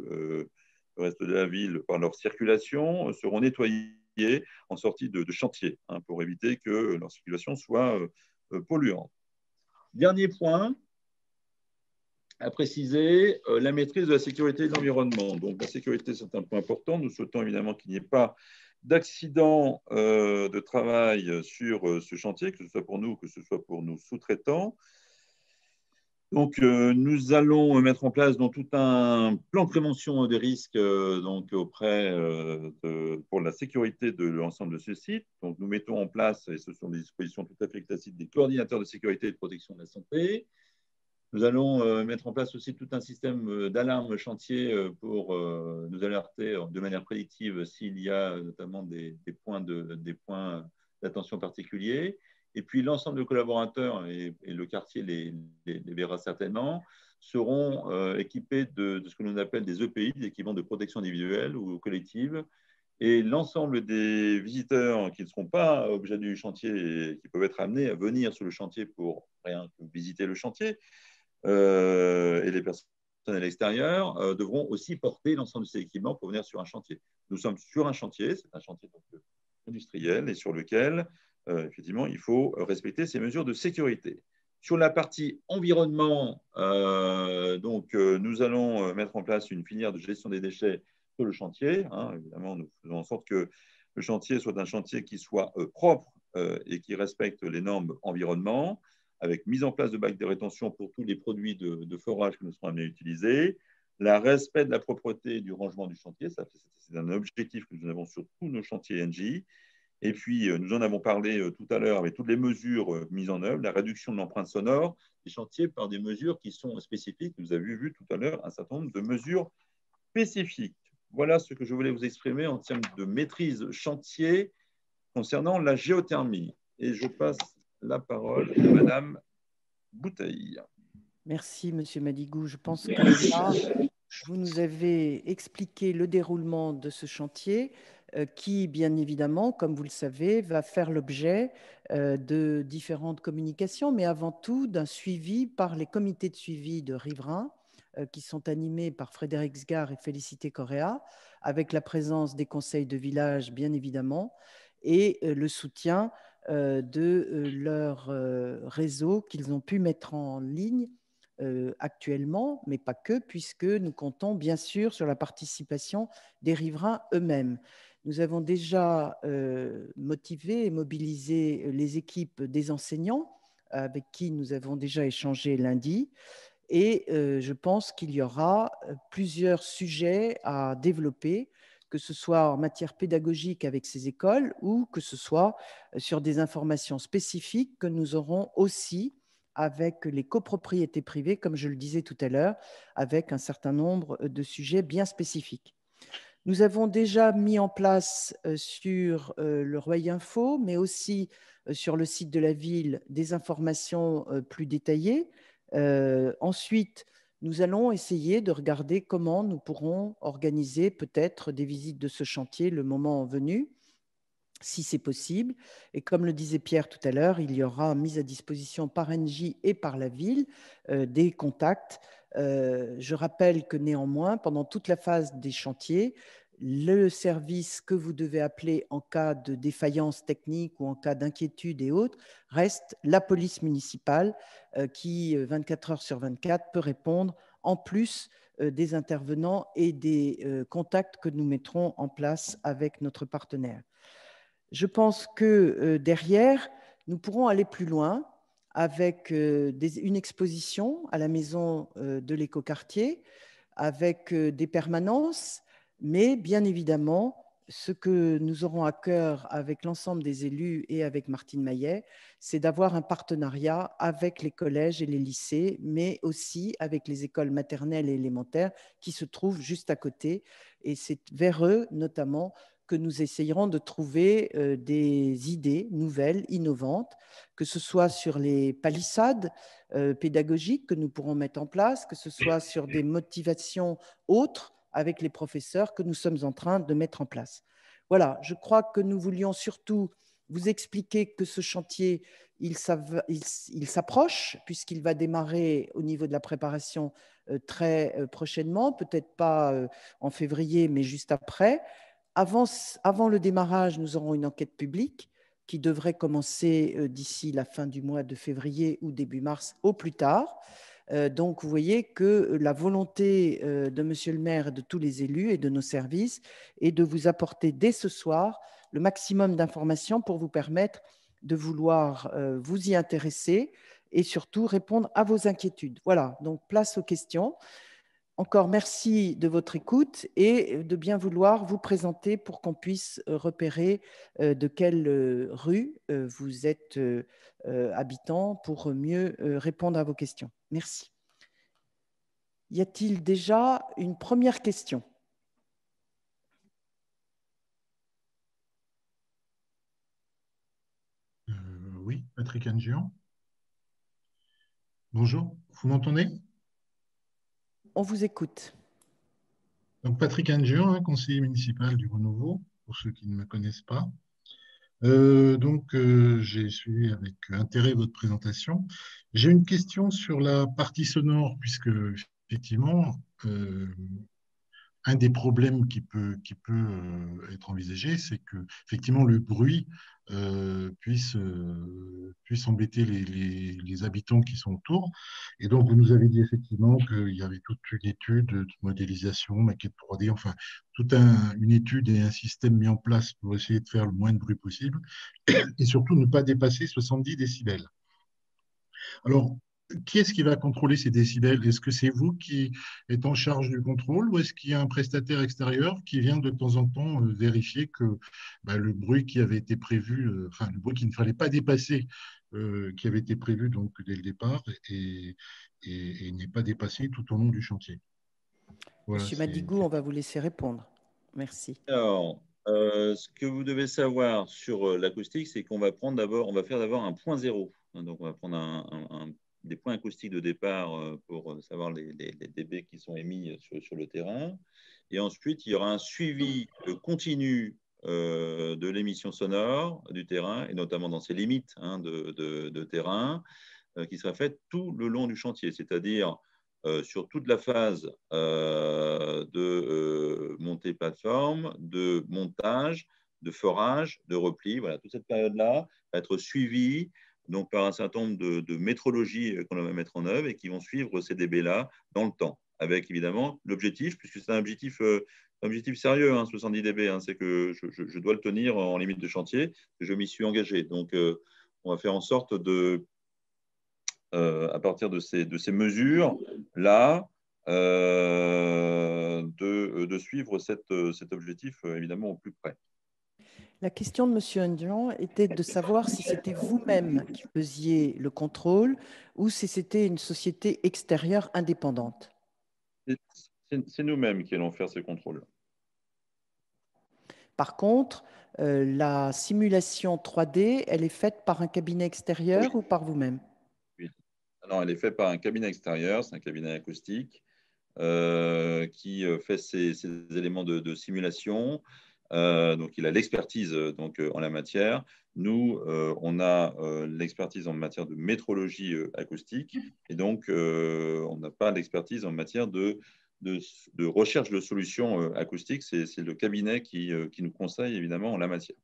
reste de la ville par leur circulation, seront nettoyés en sortie de chantier pour éviter que leur circulation soit polluante. Dernier point à préciser, la maîtrise de la sécurité de l'environnement. Donc la sécurité, c'est un point important. Nous souhaitons évidemment qu'il n'y ait pas d'accident de travail sur ce chantier, que ce soit pour nous ou que ce soit pour nos sous-traitants. Donc, nous allons mettre en place tout un plan de prévention des risques pour la sécurité de l'ensemble de ce site. Donc, nous mettons en place, et ce sont des dispositions tout à fait classiques, des coordinateurs de sécurité et de protection de la santé. Nous allons mettre en place aussi tout un système d'alarme chantier pour nous alerter de manière prédictive s'il y a notamment des points d'attention particuliers. Et puis l'ensemble de collaborateurs, et le quartier les verra certainement, seront équipés de ce que l'on appelle des EPI, des équipements de protection individuelle ou collective. Et l'ensemble des visiteurs qui ne seront pas objets du chantier et qui peuvent être amenés à venir sur le chantier pour rien que visiter le chantier, et les personnes à l'extérieur devront aussi porter l'ensemble de ces équipements pour venir sur un chantier. Nous sommes sur un chantier, c'est un chantier donc, industriel et sur lequel, effectivement, il faut respecter ces mesures de sécurité. Sur la partie environnement, nous allons mettre en place une filière de gestion des déchets sur le chantier. Évidemment, nous faisons en sorte que le chantier soit un chantier qui soit propre et qui respecte les normes environnement, avec mise en place de bacs de rétention pour tous les produits de forage que nous serons amenés à utiliser, le respect de la propreté et du rangement du chantier, c'est un objectif que nous avons sur tous nos chantiers ENGIE. Et puis, nous en avons parlé tout à l'heure avec toutes les mesures mises en œuvre, la réduction de l'empreinte sonore des chantiers par des mesures qui sont spécifiques. Vous avez vu tout à l'heure un certain nombre de mesures spécifiques. Voilà ce que je voulais vous exprimer en termes de maîtrise chantier concernant la géothermie. Et je passe la parole à Madame Bouteille. Merci, Monsieur Madigou. Je pense que là, vous nous avez expliqué le déroulement de ce chantier qui, bien évidemment, comme vous le savez, va faire l'objet de différentes communications, mais avant tout d'un suivi par les comités de suivi de riverains qui sont animés par Frédéric Sgar et Félicité Correa, avec la présence des conseils de village, bien évidemment, et le soutien de leur réseau qu'ils ont pu mettre en ligne actuellement, mais pas que, puisque nous comptons bien sûr sur la participation des riverains eux-mêmes. Nous avons déjà motivé et mobilisé les équipes des enseignants avec qui nous avons déjà échangé lundi. Et je pense qu'il y aura plusieurs sujets à développer, que ce soit en matière pédagogique avec ces écoles ou que ce soit sur des informations spécifiques que nous aurons aussi avec les copropriétés privées, comme je le disais tout à l'heure, avec un certain nombre de sujets bien spécifiques. Nous avons déjà mis en place sur le Roy Info, mais aussi sur le site de la ville, des informations plus détaillées. Ensuite, nous allons essayer de regarder comment nous pourrons organiser peut-être des visites de ce chantier le moment venu, si c'est possible. Et comme le disait Pierre tout à l'heure, il y aura mise à disposition par Engie et par la ville des contacts. Je rappelle que néanmoins, pendant toute la phase des chantiers, le service que vous devez appeler en cas de défaillance technique ou en cas d'inquiétude et autres reste la police municipale qui, 24 heures sur 24, peut répondre en plus des intervenants et des contacts que nous mettrons en place avec notre partenaire. Je pense que derrière, nous pourrons aller plus loin avec une exposition à la maison de l'écoquartier, avec des permanences, mais bien évidemment, ce que nous aurons à cœur avec l'ensemble des élus et avec Martine Maillet, c'est d'avoir un partenariat avec les collèges et les lycées, mais aussi avec les écoles maternelles et élémentaires qui se trouvent juste à côté. Et c'est vers eux, notamment, que nous essayerons de trouver des idées nouvelles, innovantes, que ce soit sur les palissades pédagogiques que nous pourrons mettre en place, que ce soit sur des motivations autres avec les professeurs que nous sommes en train de mettre en place. Voilà, je crois que nous voulions surtout vous expliquer que ce chantier, il s'approche puisqu'il va démarrer au niveau de la préparation très prochainement, peut-être pas en février, mais juste après. Avant le démarrage, nous aurons une enquête publique qui devrait commencer d'ici la fin du mois de février ou début mars au plus tard. Donc, vous voyez que la volonté de Monsieur le maire, de tous les élus et de nos services est de vous apporter dès ce soir le maximum d'informations pour vous permettre de vouloir vous y intéresser et surtout répondre à vos inquiétudes. Voilà, donc place aux questions. Encore merci de votre écoute et de bien vouloir vous présenter pour qu'on puisse repérer de quelle rue vous êtes habitant pour mieux répondre à vos questions. Merci. Y a-t-il déjà une première question ? Oui, Patrick Angian. Bonjour, vous m'entendez? On vous écoute. Donc Patrick Angian, conseiller municipal du Renouveau, pour ceux qui ne me connaissent pas. J'ai suivi avec intérêt votre présentation. J'ai une question sur la partie sonore, puisque effectivement, un des problèmes qui peut être envisagé, c'est que effectivement le bruit puisse embêter les habitants qui sont autour. Et donc, vous nous avez dit effectivement qu'il y avait toute une étude de modélisation, maquette 3D, enfin, une étude et un système mis en place pour essayer de faire le moins de bruit possible et surtout ne pas dépasser 70 décibels. Alors, qui est-ce qui va contrôler ces décibels? Est-ce que c'est vous qui êtes en charge du contrôle ou est-ce qu'il y a un prestataire extérieur qui vient de temps en temps vérifier que le bruit qui avait été prévu, enfin le bruit qu'il ne fallait pas dépasser, qui avait été prévu donc dès le départ et n'est pas dépassé tout au long du chantier? Voilà, Monsieur Madigou, on va vous laisser répondre. Merci. Alors, ce que vous devez savoir sur l'acoustique, c'est qu'on va faire d'abord un point zéro. Donc, on va prendre des points acoustiques de départ pour savoir les dB qui sont émis sur le terrain. Et ensuite, il y aura un suivi continu de l'émission sonore du terrain, et notamment dans ses limites de terrain, qui sera faite tout le long du chantier, c'est-à-dire sur toute la phase de montée plateforme, de montage, de forage, de repli. Voilà, toute cette période-là va être suivie donc, par un certain nombre de métrologies qu'on va mettre en œuvre et qui vont suivre ces dB-là dans le temps, avec évidemment l'objectif, puisque c'est un objectif sérieux, 70 dB, c'est que je dois le tenir en limite de chantier, que je m'y suis engagé. Donc, on va faire en sorte à partir de ces mesures-là, de suivre cet objectif évidemment au plus près. La question de M. Angian était de savoir si c'était vous-même qui faisiez le contrôle ou si c'était une société extérieure indépendante. C'est nous-mêmes qui allons faire ces contrôles. Par contre, la simulation 3D, elle est faite par un cabinet extérieur ou par vous-même? Oui. Non, elle est faite par un cabinet extérieur, c'est un cabinet acoustique qui fait ces éléments de simulation. Donc, il a l'expertise en la matière. Nous, on a l'expertise en matière de métrologie acoustique et donc on n'a pas l'expertise en matière de recherche de solutions acoustiques. C'est le cabinet qui nous conseille évidemment en la matière.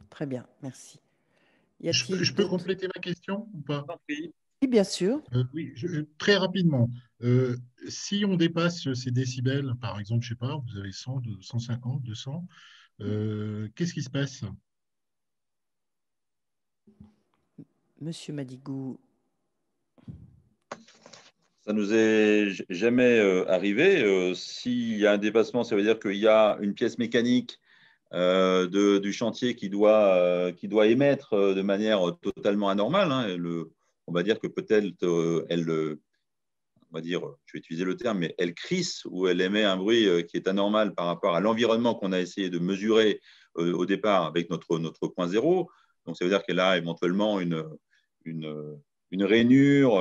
Très bien, merci. Je peux compléter ma question ou pas? Oui, bien sûr. Oui, très rapidement. Si on dépasse ces décibels, par exemple, je ne sais pas, vous avez 100, 150, 200, qu'est-ce qui se passe? Monsieur Madigou. Ça nous est jamais arrivé. S'il y a un dépassement, ça veut dire qu'il y a une pièce mécanique du chantier qui doit émettre de manière totalement anormale. On va dire que peut-être on va dire, je vais utiliser le terme, mais elle crisse ou elle émet un bruit qui est anormal par rapport à l'environnement qu'on a essayé de mesurer au départ avec notre point zéro. Donc, ça veut dire qu'elle a éventuellement une rainure,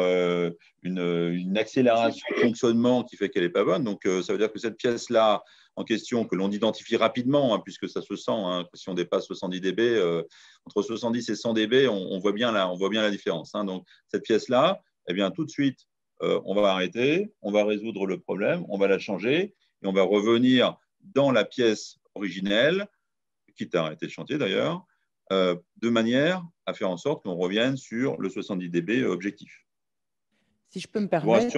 une accélération de fonctionnement qui fait qu'elle n'est pas bonne. Donc, ça veut dire que cette pièce-là en question, que l'on identifie rapidement, puisque ça se sent, si on dépasse 70 dB, entre 70 et 100 dB, on voit bien la différence. Donc, cette pièce-là, eh bien, tout de suite, on va arrêter, on va résoudre le problème, on va la changer et on va revenir dans la pièce originelle, quitte à arrêter le chantier d'ailleurs, de manière à faire en sorte qu'on revienne sur le 70 dB objectif. Si je peux me permettre,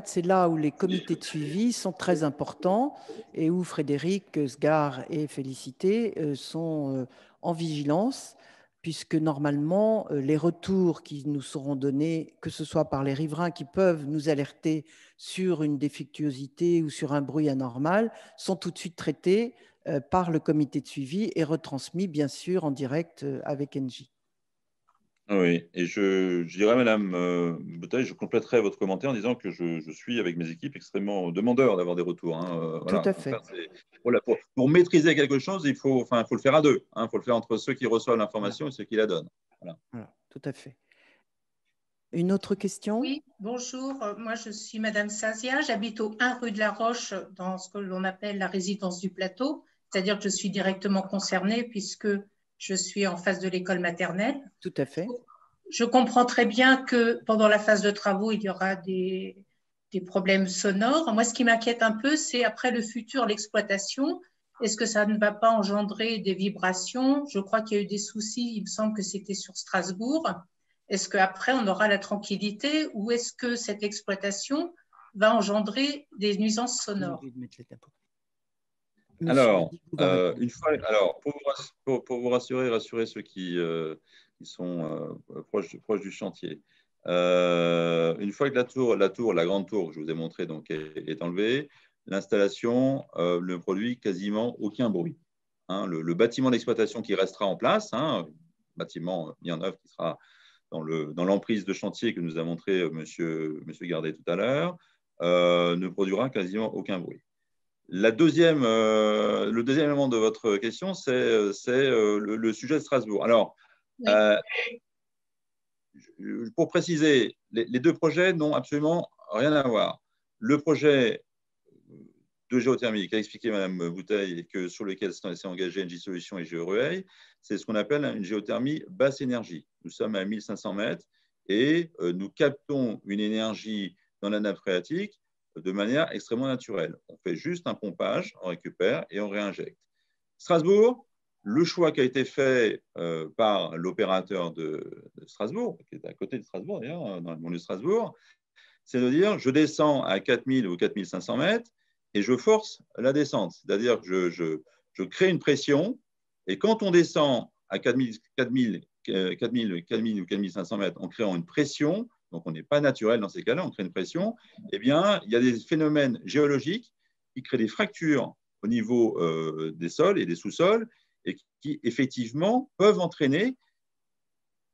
c'est là où les comités de suivi sont très importants et où Frédéric Sgar et Félicité sont en vigilance, puisque normalement, les retours qui nous seront donnés, que ce soit par les riverains qui peuvent nous alerter sur une défectuosité ou sur un bruit anormal, sont tout de suite traités par le comité de suivi et retransmis, bien sûr, en direct avec Engie. Oui, et je dirais, Madame Bouteille, je compléterai votre commentaire en disant que je suis avec mes équipes extrêmement demandeur d'avoir des retours. Hein, Tout voilà. à fait. Voilà, pour maîtriser quelque chose, il faut le faire à deux. Il faut le faire entre ceux qui reçoivent l'information et ceux qui la donnent. Voilà. Voilà, tout à fait. Une autre question? Oui, bonjour. Moi, je suis Madame Sazia. J'habite au 1 rue de la Roche, dans ce que l'on appelle la résidence du plateau. C'est-à-dire que je suis directement concernée puisque je suis en face de l'école maternelle. Tout à fait. Je comprends très bien que pendant la phase de travaux, il y aura des problèmes sonores. Moi, ce qui m'inquiète un peu, c'est après le futur, l'exploitation. Est-ce que ça ne va pas engendrer des vibrations? Je crois qu'il y a eu des soucis, il me semble que c'était sur Strasbourg. Est-ce qu'après, on aura la tranquillité ou est-ce que cette exploitation va engendrer des nuisances sonores? Alors, pour vous rassurer ceux qui sont proches du chantier, une fois que la grande tour que je vous ai montrée donc, est enlevée, l'installation ne produit quasiment aucun bruit. Hein, le bâtiment d'exploitation qui restera en place, bâtiment mis en œuvre qui sera dans l'emprise de chantier que nous a montré monsieur Gardet tout à l'heure, ne produira quasiment aucun bruit. Le deuxième élément de votre question, c'est le sujet de Strasbourg. Alors, oui. Pour préciser, les deux projets n'ont absolument rien à voir. Le projet de géothermie qu'a expliqué Mme Bouteille et sur lequel s'est engagé Engie Solutions et GeoReWay, c'est ce qu'on appelle une géothermie basse énergie. Nous sommes à 1500 mètres et nous captons une énergie dans la nappe phréatique de manière extrêmement naturelle. On fait juste un pompage, on récupère et on réinjecte. Strasbourg, le choix qui a été fait par l'opérateur de Strasbourg, qui est à côté de Strasbourg d'ailleurs, dans le monde de Strasbourg, c'est de dire je descends à 4000 ou 4500 mètres et je force la descente. C'est-à-dire que je crée une pression et quand on descend à 4000 ou 4500 mètres en créant une pression, donc on n'est pas naturel dans ces cas-là, on crée une pression, eh bien, il y a des phénomènes géologiques qui créent des fractures au niveau des sols et des sous-sols et qui, effectivement, peuvent entraîner,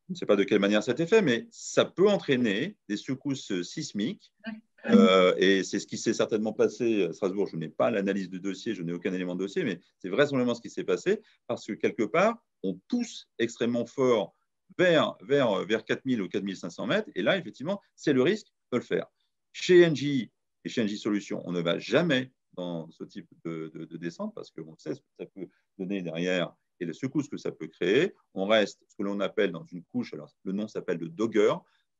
je ne sais pas de quelle manière ça a été fait, mais ça peut entraîner des secousses sismiques. Et c'est ce qui s'est certainement passé à Strasbourg. Je n'ai pas l'analyse de dossier, je n'ai aucun élément de dossier, mais c'est vraisemblablement ce qui s'est passé parce que quelque part, on pousse extrêmement fort vers 4000 ou 4500 mètres. Et là, effectivement, c'est le risque de le faire. Chez Engie et chez Engie Solutions, on ne va jamais dans ce type de descente parce qu'on sait ce que ça peut donner derrière et les secousses que ça peut créer. On reste ce que l'on appelle dans une couche, alors le nom s'appelle le Dogger,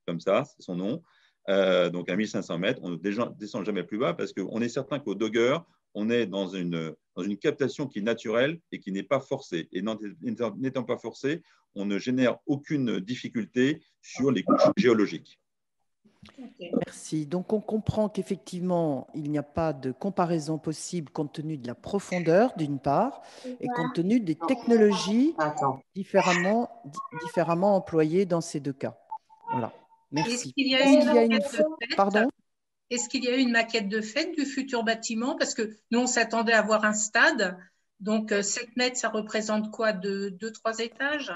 comme ça, c'est son nom. Donc à 1500 mètres, on ne descend jamais plus bas parce qu'on est certain qu'au Dogger, on est dans une captation qui est naturelle et qui n'est pas forcée. Et n'étant pas forcée, on ne génère aucune difficulté sur les couches géologiques. Merci. Donc, on comprend qu'effectivement, il n'y a pas de comparaison possible compte tenu de la profondeur, d'une part, et compte tenu des technologies différemment employées dans ces deux cas. Voilà. Merci. Est-ce qu'il y a une maquette de fait du futur bâtiment? Parce que nous, on s'attendait à avoir un stade. Donc, 7 mètres, ça représente quoi? 2-3 étages?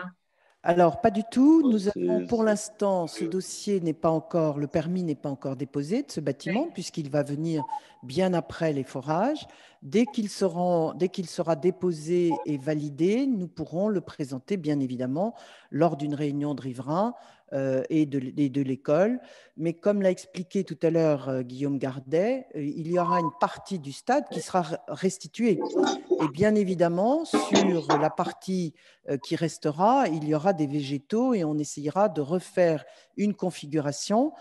Alors, pas du tout. Nous avons pour l'instant, ce dossier n'est pas encore, le permis n'est pas encore déposé de ce bâtiment, puisqu'il va venir bien après les forages. Dès qu'il sera déposé et validé, nous pourrons le présenter, bien évidemment, lors d'une réunion de riverains et de l'école. Mais comme l'a expliqué tout à l'heure Guillaume Gardet, il y aura une partie du stade qui sera restituée. Et bien évidemment, sur la partie qui restera, il y aura des végétaux et on essayera de refaire une configuration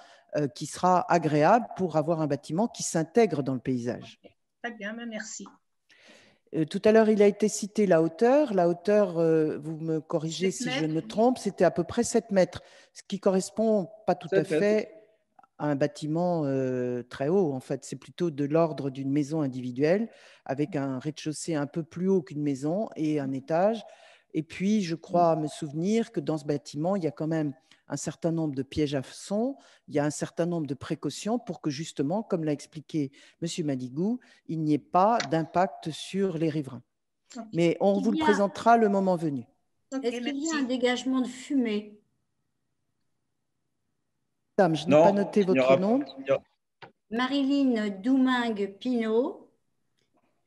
qui sera agréable pour avoir un bâtiment qui s'intègre dans le paysage. Très bien, merci. Tout à l'heure, il a été cité la hauteur. La hauteur, vous me corrigez si je me trompe, c'était à peu près 7 mètres, ce qui correspond pas tout à fait à un bâtiment très haut. En fait, c'est plutôt de l'ordre d'une maison individuelle avec un rez-de-chaussée un peu plus haut qu'une maison et un étage. Et puis, je crois me souvenir que dans ce bâtiment, il y a quand même un certain nombre de pièges à son, il y a un certain nombre de précautions pour que justement, comme l'a expliqué M. Madigou, il n'y ait pas d'impact sur les riverains. Mais on vous le présentera le moment venu. Est-ce qu'il y a un dégagement de fumée? Madame, je n'ai Non, pas noté il n'y votre aura nom. pas. Marilyn Doumingue-Pinault.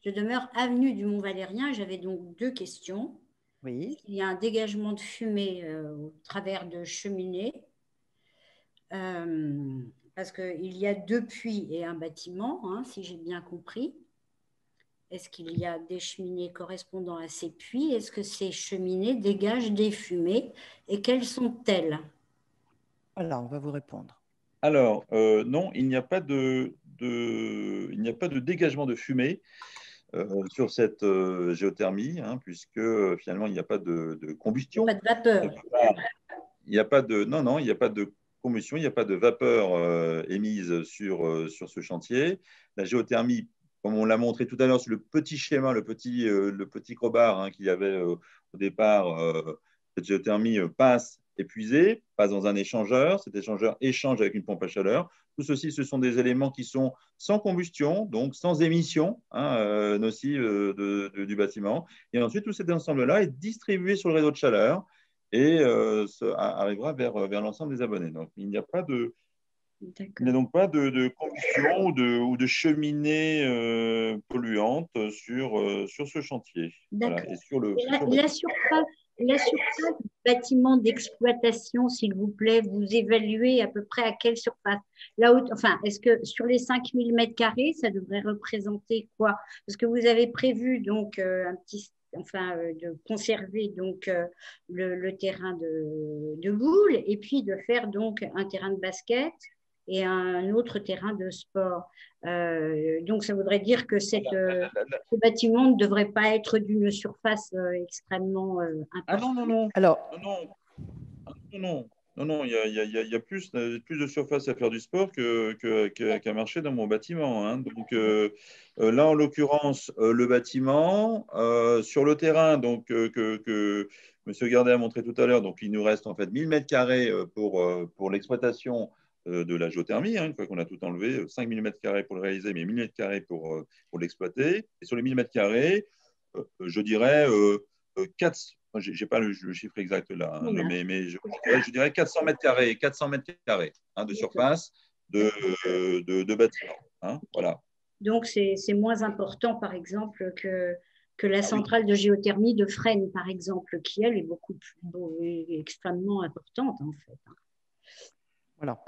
Je demeure avenue du Mont-Valérien. J'avais donc 2 questions. Oui. Il y a un dégagement de fumée au travers de cheminées. Parce qu'il y a 2 puits et un bâtiment, hein, si j'ai bien compris. Est-ce qu'il y a des cheminées correspondant à ces puits? Est-ce que ces cheminées dégagent des fumées? Et quelles sont-elles? Voilà, on va vous répondre. Alors, non, il n'y a pas de dégagement de fumée sur cette géothermie, hein, puisque finalement, il n'y a pas de combustion. Pas de vapeur. Il n'y a pas de, non, non, il n'y a pas de combustion, il n'y a pas de vapeur émise sur ce chantier. La géothermie, comme on l'a montré tout à l'heure sur le petit schéma, le petit crowbar hein, qu'il y avait au départ, cette géothermie passe épuisée, passe dans un échangeur. Cet échangeur échange avec une pompe à chaleur. Tout ceci, ce sont des éléments qui sont sans combustion, donc sans émission hein, nocive du bâtiment. Et ensuite, tout cet ensemble-là est distribué sur le réseau de chaleur et arrivera vers l'ensemble des abonnés. Donc, il n'y a pas de, donc pas de combustion ou de cheminée polluante sur ce chantier. Voilà. Et sur le la surface du bâtiment d'exploitation, s'il vous plaît, vous évaluez à peu près à quelle surface? Enfin, est-ce que sur les 5000 m², ça devrait représenter quoi? Parce que vous avez prévu donc de conserver donc le terrain de boule et puis de faire donc un terrain de basket et un autre terrain de sport. Donc, ça voudrait dire que ce bâtiment ne devrait pas être d'une surface extrêmement importante. Ah non, non, non. Alors, non, il y a plus de surface à faire du sport qu'à marcher dans mon bâtiment. Hein. Donc là, en l'occurrence, le bâtiment, sur le terrain donc, que M. Gardet a montré tout à l'heure, donc il nous reste en fait 1000 m² pour l'exploitation de la géothermie, hein, une fois qu'on a tout enlevé, 5000 m² pour le réaliser, mais 1000 m² pour l'exploiter. Et sur les 1000 m², je dirais 4. Je n'ai pas le chiffre exact là, hein, mais je dirais 400 m² hein, de surface de bâtiment. Hein, voilà. Donc, c'est moins important, par exemple, que la centrale de géothermie de Fresnes, par exemple, qui, elle, est extrêmement importante, en fait. Voilà.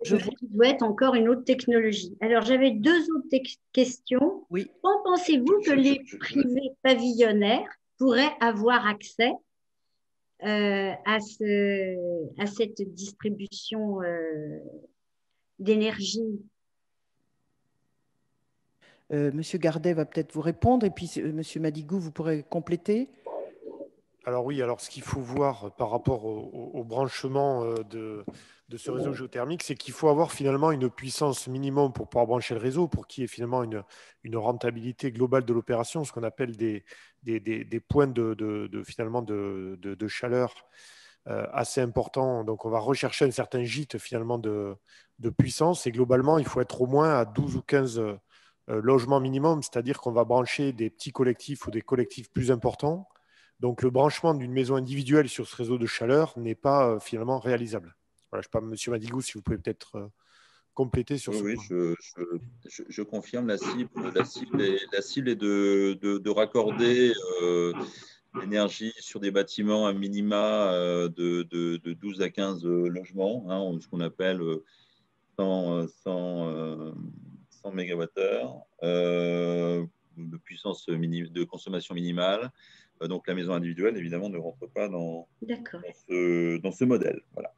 Qui doit être encore une autre technologie. Alors, j'avais 2 autres questions. Oui. Quand pensez-vous que les privés pavillonnaires pourraient avoir accès à cette distribution d'énergie? Monsieur Gardet va peut-être vous répondre et puis Monsieur Madigou, vous pourrez compléter. Alors oui, alors ce qu'il faut voir par rapport au branchement de ce réseau géothermique, c'est qu'il faut avoir finalement une puissance minimum pour pouvoir brancher le réseau, pour qu'il y ait finalement une rentabilité globale de l'opération, ce qu'on appelle des points finalement de chaleur assez importants. Donc on va rechercher un certain gîte finalement de puissance et globalement, il faut être au moins à 12 ou 15 logements minimum, c'est-à-dire qu'on va brancher des petits collectifs ou des collectifs plus importants. Donc, le branchement d'une maison individuelle sur ce réseau de chaleur n'est pas finalement réalisable. Voilà, je ne sais pas, Monsieur Madigou, si vous pouvez peut-être compléter sur ce point. Oui, je confirme, la cible est de raccorder l'énergie sur des bâtiments à minima de 12 à 15 logements, hein, ce qu'on appelle 100 MWh de puissance de consommation minimale. Donc, la maison individuelle, évidemment, ne rentre pas dans ce modèle. Voilà.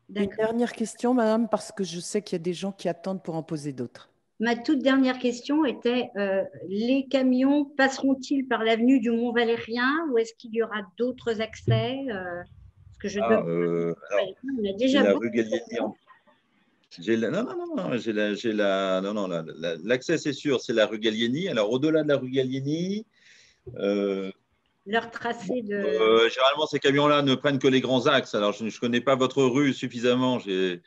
Une dernière question, madame, parce que je sais qu'il y a des gens qui attendent pour en poser d'autres. Ma toute dernière question était, les camions passeront-ils par l'avenue du Mont-Valérien ou est-ce qu'il y aura d'autres accès parce que on a déjà la rue Gallieni. L'accès, c'est sûr, c'est la rue Gallieni. Alors, au-delà de la rue Gallieni, leur tracé de… généralement, ces camions-là ne prennent que les grands axes. Alors, je ne connais pas votre rue suffisamment. C'est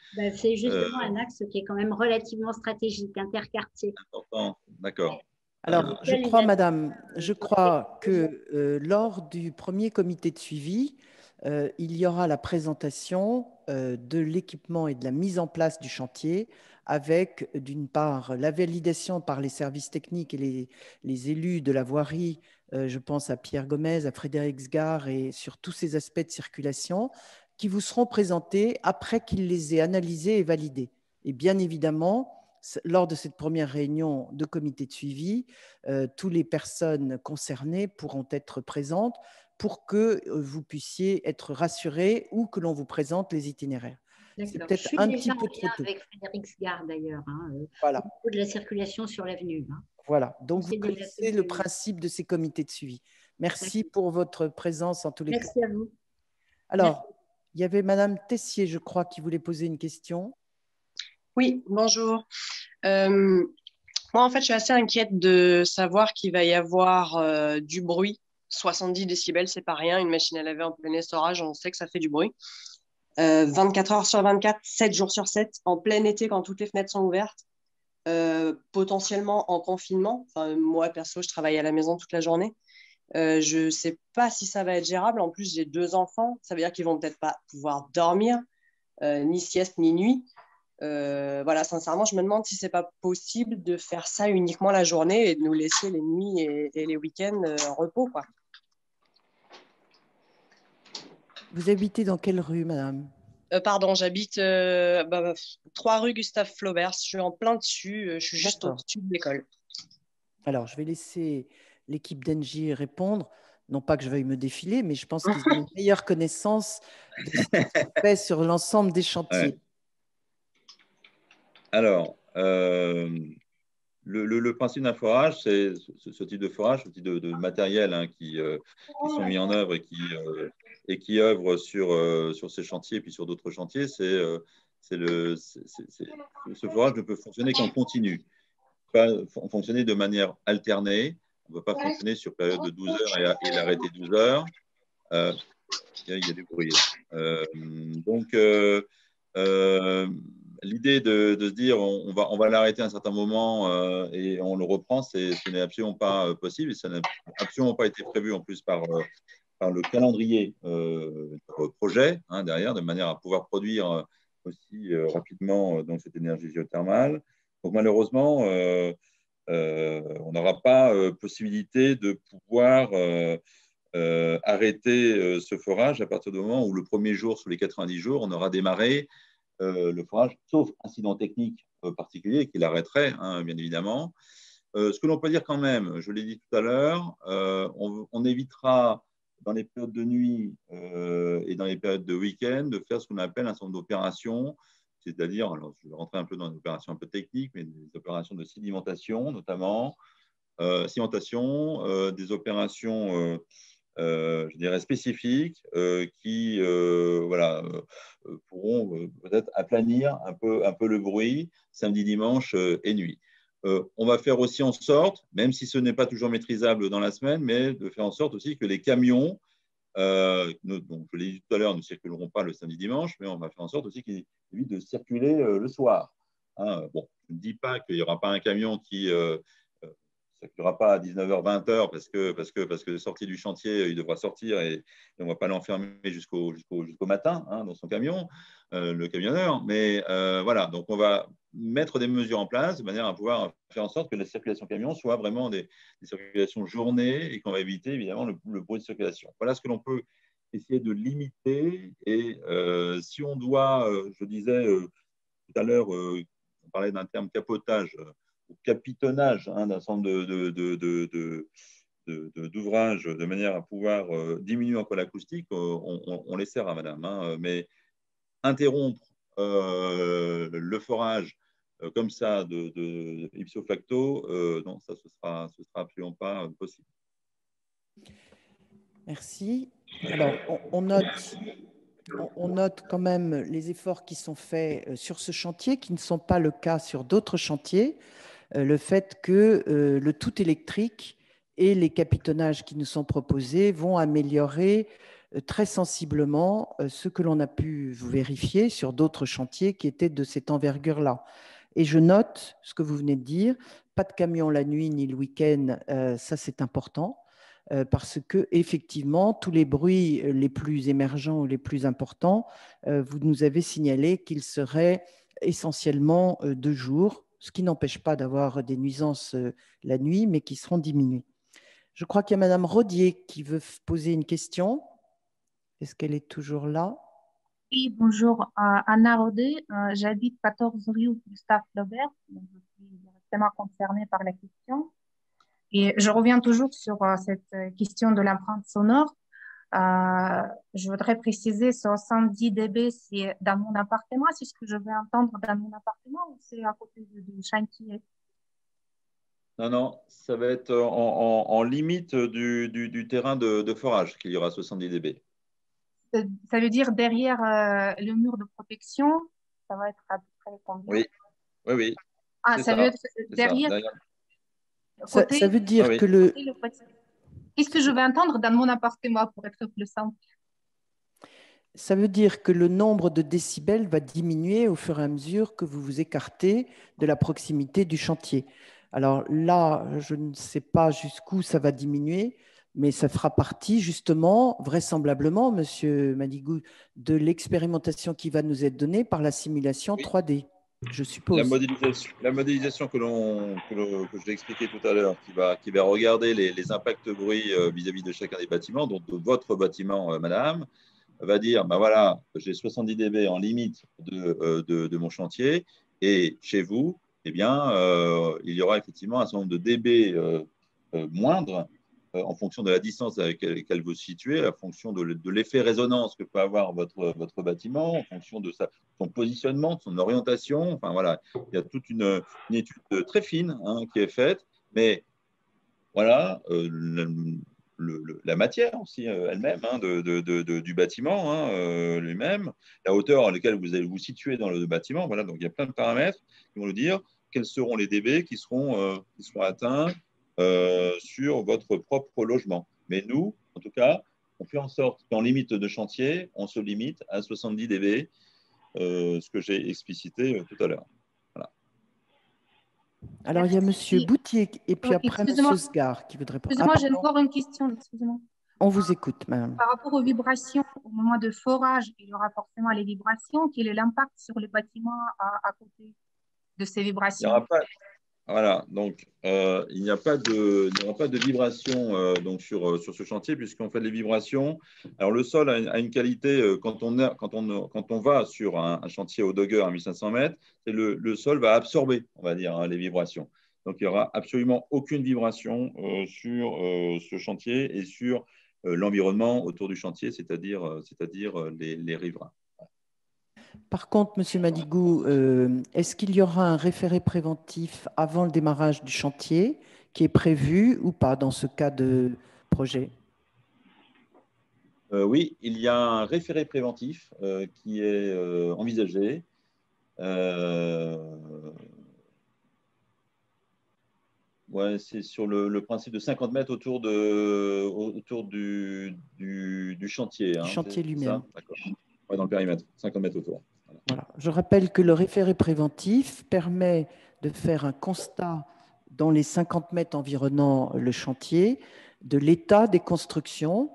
justement un axe qui est quand même relativement stratégique, interquartier. Important, d'accord. Alors, je crois que lors du premier comité de suivi, il y aura la présentation de l'équipement et de la mise en place du chantier avec, d'une part, la validation par les services techniques et les élus de la voirie, je pense à Pierre Gomez, à Frédéric Sgard, et sur tous ces aspects de circulation, qui vous seront présentés après qu'il les ait analysés et validés. Et bien évidemment, lors de cette première réunion de comité de suivi, toutes les personnes concernées pourront être présentes pour que vous puissiez être rassurés ou que l'on vous présente les itinéraires. C'est D'accord. Je peut-être suis un déjà petit en peu trop lien tôt. avec Frédéric Sgard d'ailleurs, Voilà. au niveau de la circulation sur l'avenue. Voilà. Donc, On vous s'est déjà connaissez le principe de ces comités de suivi. Merci pour votre présence en tous les cas. Merci à vous. Alors, il y avait Madame Tessier, je crois, qui voulait poser une question. Oui, bonjour. Moi, en fait, je suis assez inquiète de savoir qu'il va y avoir du bruit. 70 décibels, c'est pas rien. Une machine à laver en plein essorage, on sait que ça fait du bruit. 24 heures sur 24, 7 jours sur 7, en plein été, quand toutes les fenêtres sont ouvertes, potentiellement en confinement. Enfin, moi, perso, je travaille à la maison toute la journée. Je ne sais pas si ça va être gérable. En plus, j'ai 2 enfants. Ça veut dire qu'ils vont peut-être pas pouvoir dormir, ni sieste, ni nuit. Voilà, sincèrement, je me demande si c'est pas possible de faire ça uniquement la journée et de nous laisser les nuits et les week-ends en repos, quoi. Vous habitez dans quelle rue, madame? Pardon, j'habite 3 rue Gustave Flaubert. Je suis en plein dessus. Je suis juste au-dessus de l'école. Alors, je vais laisser l'équipe d'Engie répondre. Non pas que je veuille me défiler, mais je pense qu'ils ont une meilleure connaissance de ce qui se fait sur l'ensemble des chantiers. Ouais. Alors, le principe d'un forage, c'est ce type de forage, ce type de matériel qui sont mis en œuvre et qui œuvrent sur ces chantiers et puis sur d'autres chantiers. Ce forage ne peut fonctionner qu'en continu, pas fonctionner de manière alternée. On ne peut pas fonctionner sur période de 12 heures et l'arrêter 12 heures. Il y a du bruit. Donc, l'idée de se dire on va l'arrêter à un certain moment et on le reprend, ce n'est absolument pas possible et ça n'a absolument pas été prévu en plus par le calendrier projet derrière, de manière à pouvoir produire aussi rapidement donc, cette énergie géothermale. Donc malheureusement, on n'aura pas possibilité de pouvoir arrêter ce forage à partir du moment où le premier jour, sous les 90 jours, on aura démarré le forage, sauf incident technique particulier qui l'arrêterait, bien évidemment. Ce que l'on peut dire quand même, je l'ai dit tout à l'heure, on évitera dans les périodes de nuit et dans les périodes de week-end de faire ce qu'on appelle un certain nombre d'opérations, c'est-à-dire, alors je vais rentrer un peu dans des opérations un peu techniques, mais des opérations de sédimentation notamment, des opérations je dirais spécifiques qui pourront peut-être aplanir un peu le bruit samedi, dimanche et nuit. On va faire aussi en sorte, même si ce n'est pas toujours maîtrisable dans la semaine, mais de faire en sorte aussi que les camions, donc je l'ai dit tout à l'heure, ne circuleront pas le samedi, dimanche, mais on va faire en sorte aussi qu'ils évitent de circuler le soir. Bon, je ne dis pas qu'il n'y aura pas un camion qui ça ne durera pas à 19h, 20h parce que sorti du chantier, il devra sortir et on ne va pas l'enfermer jusqu'au matin dans son camion, le camionneur. Mais voilà, donc on va mettre des mesures en place de manière à pouvoir faire en sorte que la circulation camion soit vraiment des circulations journée et qu'on va éviter évidemment le bruit de circulation. Voilà ce que l'on peut essayer de limiter. Et si on doit, je disais tout à l'heure, on parlait d'un terme capotage, capitonnage d'un certain nombre d'ouvrages de manière à pouvoir diminuer encore l'acoustique, on les sert à madame. Mais interrompre le forage comme ça de ipso facto, non, ça ce sera absolument pas possible. Merci. Alors, on note quand même les efforts qui sont faits sur ce chantier, qui ne sont pas le cas sur d'autres chantiers. Le fait que le tout électrique et les capitonnages qui nous sont proposés vont améliorer très sensiblement ce que l'on a pu vérifier sur d'autres chantiers qui étaient de cette envergure-là. Et je note ce que vous venez de dire, pas de camion la nuit ni le week-end, ça c'est important. parce que effectivement, tous les bruits les plus émergents ou les plus importants, vous nous avez signalé qu'ils seraient essentiellement de jour, ce qui n'empêche pas d'avoir des nuisances la nuit, mais qui seront diminuées. Je crois qu'il y a Madame Rodier qui veut poser une question. Est-ce qu'elle est toujours là? Oui, bonjour, Anna Rodé, j'habite 14 rue Gustave Flaubert, donc je suis directement concernée par la question. Et je reviens toujours sur cette question de l'empreinte sonore. Je voudrais préciser, 70 dB, c'est dans mon appartement, c'est ce que je vais entendre dans mon appartement ou c'est à côté du chantier? Non, non, ça va être en limite du terrain de forage qu'il y aura 70 dB. Ça veut dire derrière le mur de protection, ça va être à peu près combien? Oui, oui, oui. Ah, ça veut être derrière. Ça veut dire que le... Qu'est-ce que je vais entendre dans mon appartement pour être plus simple? Ça veut dire que le nombre de décibels va diminuer au fur et à mesure que vous vous écartez de la proximité du chantier. Alors là, je ne sais pas jusqu'où ça va diminuer, mais ça fera partie justement, vraisemblablement, Monsieur Madigou, de l'expérimentation qui va nous être donnée par la simulation 3D, je suppose. La modélisation que je l'ai expliqué tout à l'heure, qui va regarder les impacts bruit vis-à-vis de chacun des bâtiments, donc de votre bâtiment, madame, va dire, ben voilà, j'ai 70 dB en limite de mon chantier, et chez vous, eh bien, il y aura effectivement un certain nombre de dB moindres en fonction de la distance avec laquelle vous vous situez, en fonction de l'effet résonance que peut avoir votre bâtiment, en fonction de son positionnement, de son orientation. Enfin, voilà, il y a toute une étude très fine qui est faite, mais voilà, la matière aussi elle-même du bâtiment lui-même, la hauteur à laquelle vous allez vous situer dans le bâtiment. Voilà, donc il y a plein de paramètres qui vont nous dire quels seront les dB qui seront atteints sur votre propre logement. Mais nous, en tout cas, on fait en sorte qu'en limite de chantier, on se limite à 70 dB, ce que j'ai explicité tout à l'heure. Voilà. Alors, il y a Monsieur Boutier et puis après Monsieur Sgar qui voudrait répondre. Excusez-moi, j'ai encore une question. Excusez-moi. On vous écoute, madame. Par rapport aux vibrations, au moment de forage, il y aura forcément les vibrations. Quel est l'impact sur les bâtiments à côté de ces vibrations? Il n'y aura pas. Voilà, donc il n'y aura pas de vibration donc sur ce chantier puisqu'on fait les vibrations. Alors le sol a une qualité quand on va sur un chantier au Dogger à 1500 mètres, le sol va absorber, on va dire, les vibrations. Donc il n'y aura absolument aucune vibration sur ce chantier et sur l'environnement autour du chantier, c'est-à-dire les riverains. Par contre, Monsieur Madigou, est-ce qu'il y aura un référé préventif avant le démarrage du chantier qui est prévu ou pas dans ce cas de projet? Oui, il y a un référé préventif qui est envisagé. Ouais, c'est sur le principe de 50 mètres autour du chantier. Du chantier lui-même. Ouais, dans le périmètre, 50 mètres autour. Voilà. Je rappelle que le référé préventif permet de faire un constat dans les 50 mètres environnant le chantier de l'état des constructions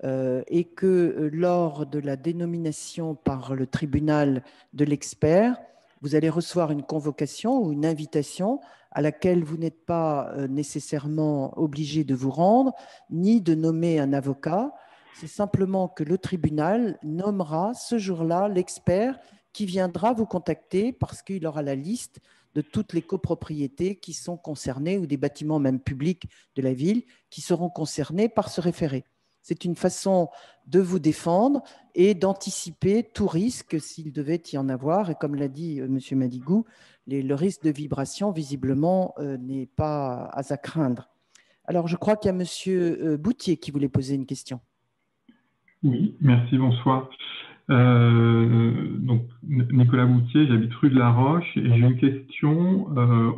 et que lors de la dénomination par le tribunal de l'expert, vous allez recevoir une convocation ou une invitation à laquelle vous n'êtes pas nécessairement obligé de vous rendre, ni de nommer un avocat. C'est simplement que le tribunal nommera ce jour-là l'expert qui viendra vous contacter parce qu'il aura la liste de toutes les copropriétés qui sont concernées ou des bâtiments même publics de la ville qui seront concernés par ce référé. C'est une façon de vous défendre et d'anticiper tout risque s'il devait y en avoir. Et comme l'a dit M. Madigou, le risque de vibration, visiblement, n'est pas à craindre. Alors, je crois qu'il y a M. Boutier qui voulait poser une question. Oui, merci, bonsoir. Donc, Nicolas Boutier, j'habite rue de la Roche et j'ai une question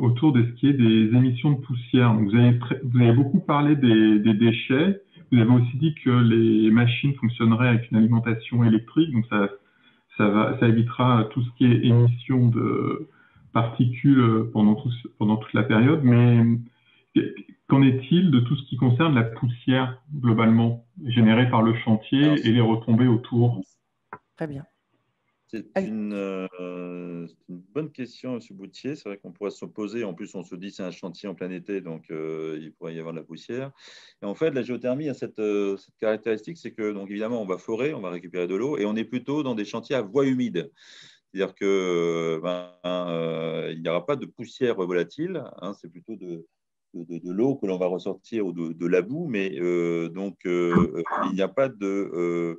autour de ce qui est des émissions de poussière. Donc, vous avez beaucoup parlé des déchets. Vous avez aussi dit que les machines fonctionneraient avec une alimentation électrique, donc ça évitera tout ce qui est émission de particules pendant toute la période. Mais qu'en est-il de tout ce qui concerne la poussière globalement générée par le chantier et les retombées autour? Très bien. C'est une bonne question, M. Boutier. C'est vrai qu'on pourrait se poser. En plus, on se dit c'est un chantier en plein été, donc il pourrait y avoir de la poussière. Et en fait, la géothermie a cette caractéristique, c'est que, donc, évidemment, on va forer, on va récupérer de l'eau, et on est plutôt dans des chantiers à voie humide. C'est-à-dire qu'il n'y aura pas de poussière volatile, hein, c'est plutôt de l'eau que l'on va ressortir ou de la boue, mais il n'y a pas de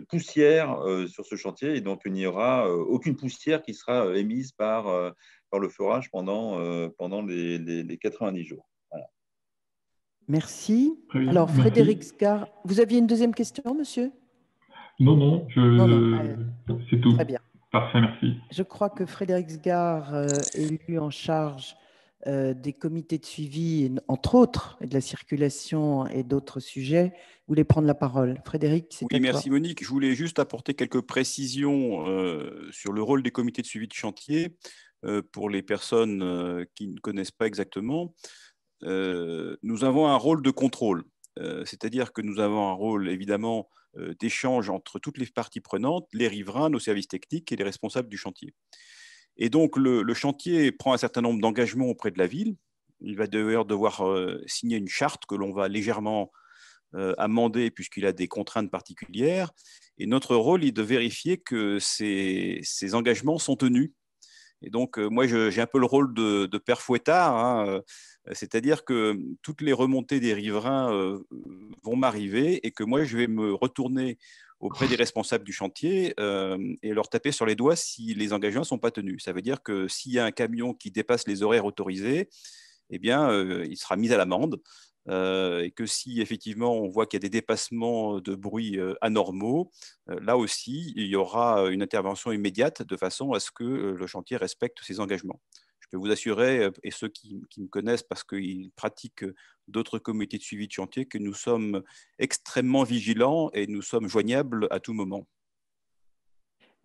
poussière sur ce chantier, et donc il n'y aura aucune poussière qui sera émise par le forage pendant les 90 jours. Voilà. Merci. Bien, alors, merci. Frédéric Scar, vous aviez une deuxième question, monsieur? Non, c'est tout. Très bien. Parfait, merci. Je crois que Frédéric Sgar, élu en charge des comités de suivi, entre autres, et de la circulation et d'autres sujets, voulait prendre la parole. Frédéric, c'est à toi. Oui, merci Monique. Je voulais juste apporter quelques précisions sur le rôle des comités de suivi de chantier pour les personnes qui ne connaissent pas exactement. Nous avons un rôle de contrôle, c'est-à-dire que nous avons un rôle évidemment d'échange entre toutes les parties prenantes, les riverains, nos services techniques et les responsables du chantier. Et donc, le chantier prend un certain nombre d'engagements auprès de la ville. Il va d'ailleurs devoir signer une charte que l'on va légèrement amender puisqu'il a des contraintes particulières. Et notre rôle est de vérifier que ces engagements sont tenus. Et donc, moi, j'ai un peu le rôle de père fouettard, hein, c'est-à-dire que toutes les remontées des riverains vont m'arriver et que moi, je vais me retourner auprès des responsables du chantier et leur taper sur les doigts si les engagements ne sont pas tenus. Ça veut dire que s'il y a un camion qui dépasse les horaires autorisés, eh bien, il sera mis à l'amende. Et que si effectivement on voit qu'il y a des dépassements de bruit anormaux, là aussi, il y aura une intervention immédiate de façon à ce que le chantier respecte ses engagements. Je peux vous assurer, et ceux qui me connaissent parce qu'ils pratiquent d'autres comités de suivi de chantier, que nous sommes extrêmement vigilants et nous sommes joignables à tout moment.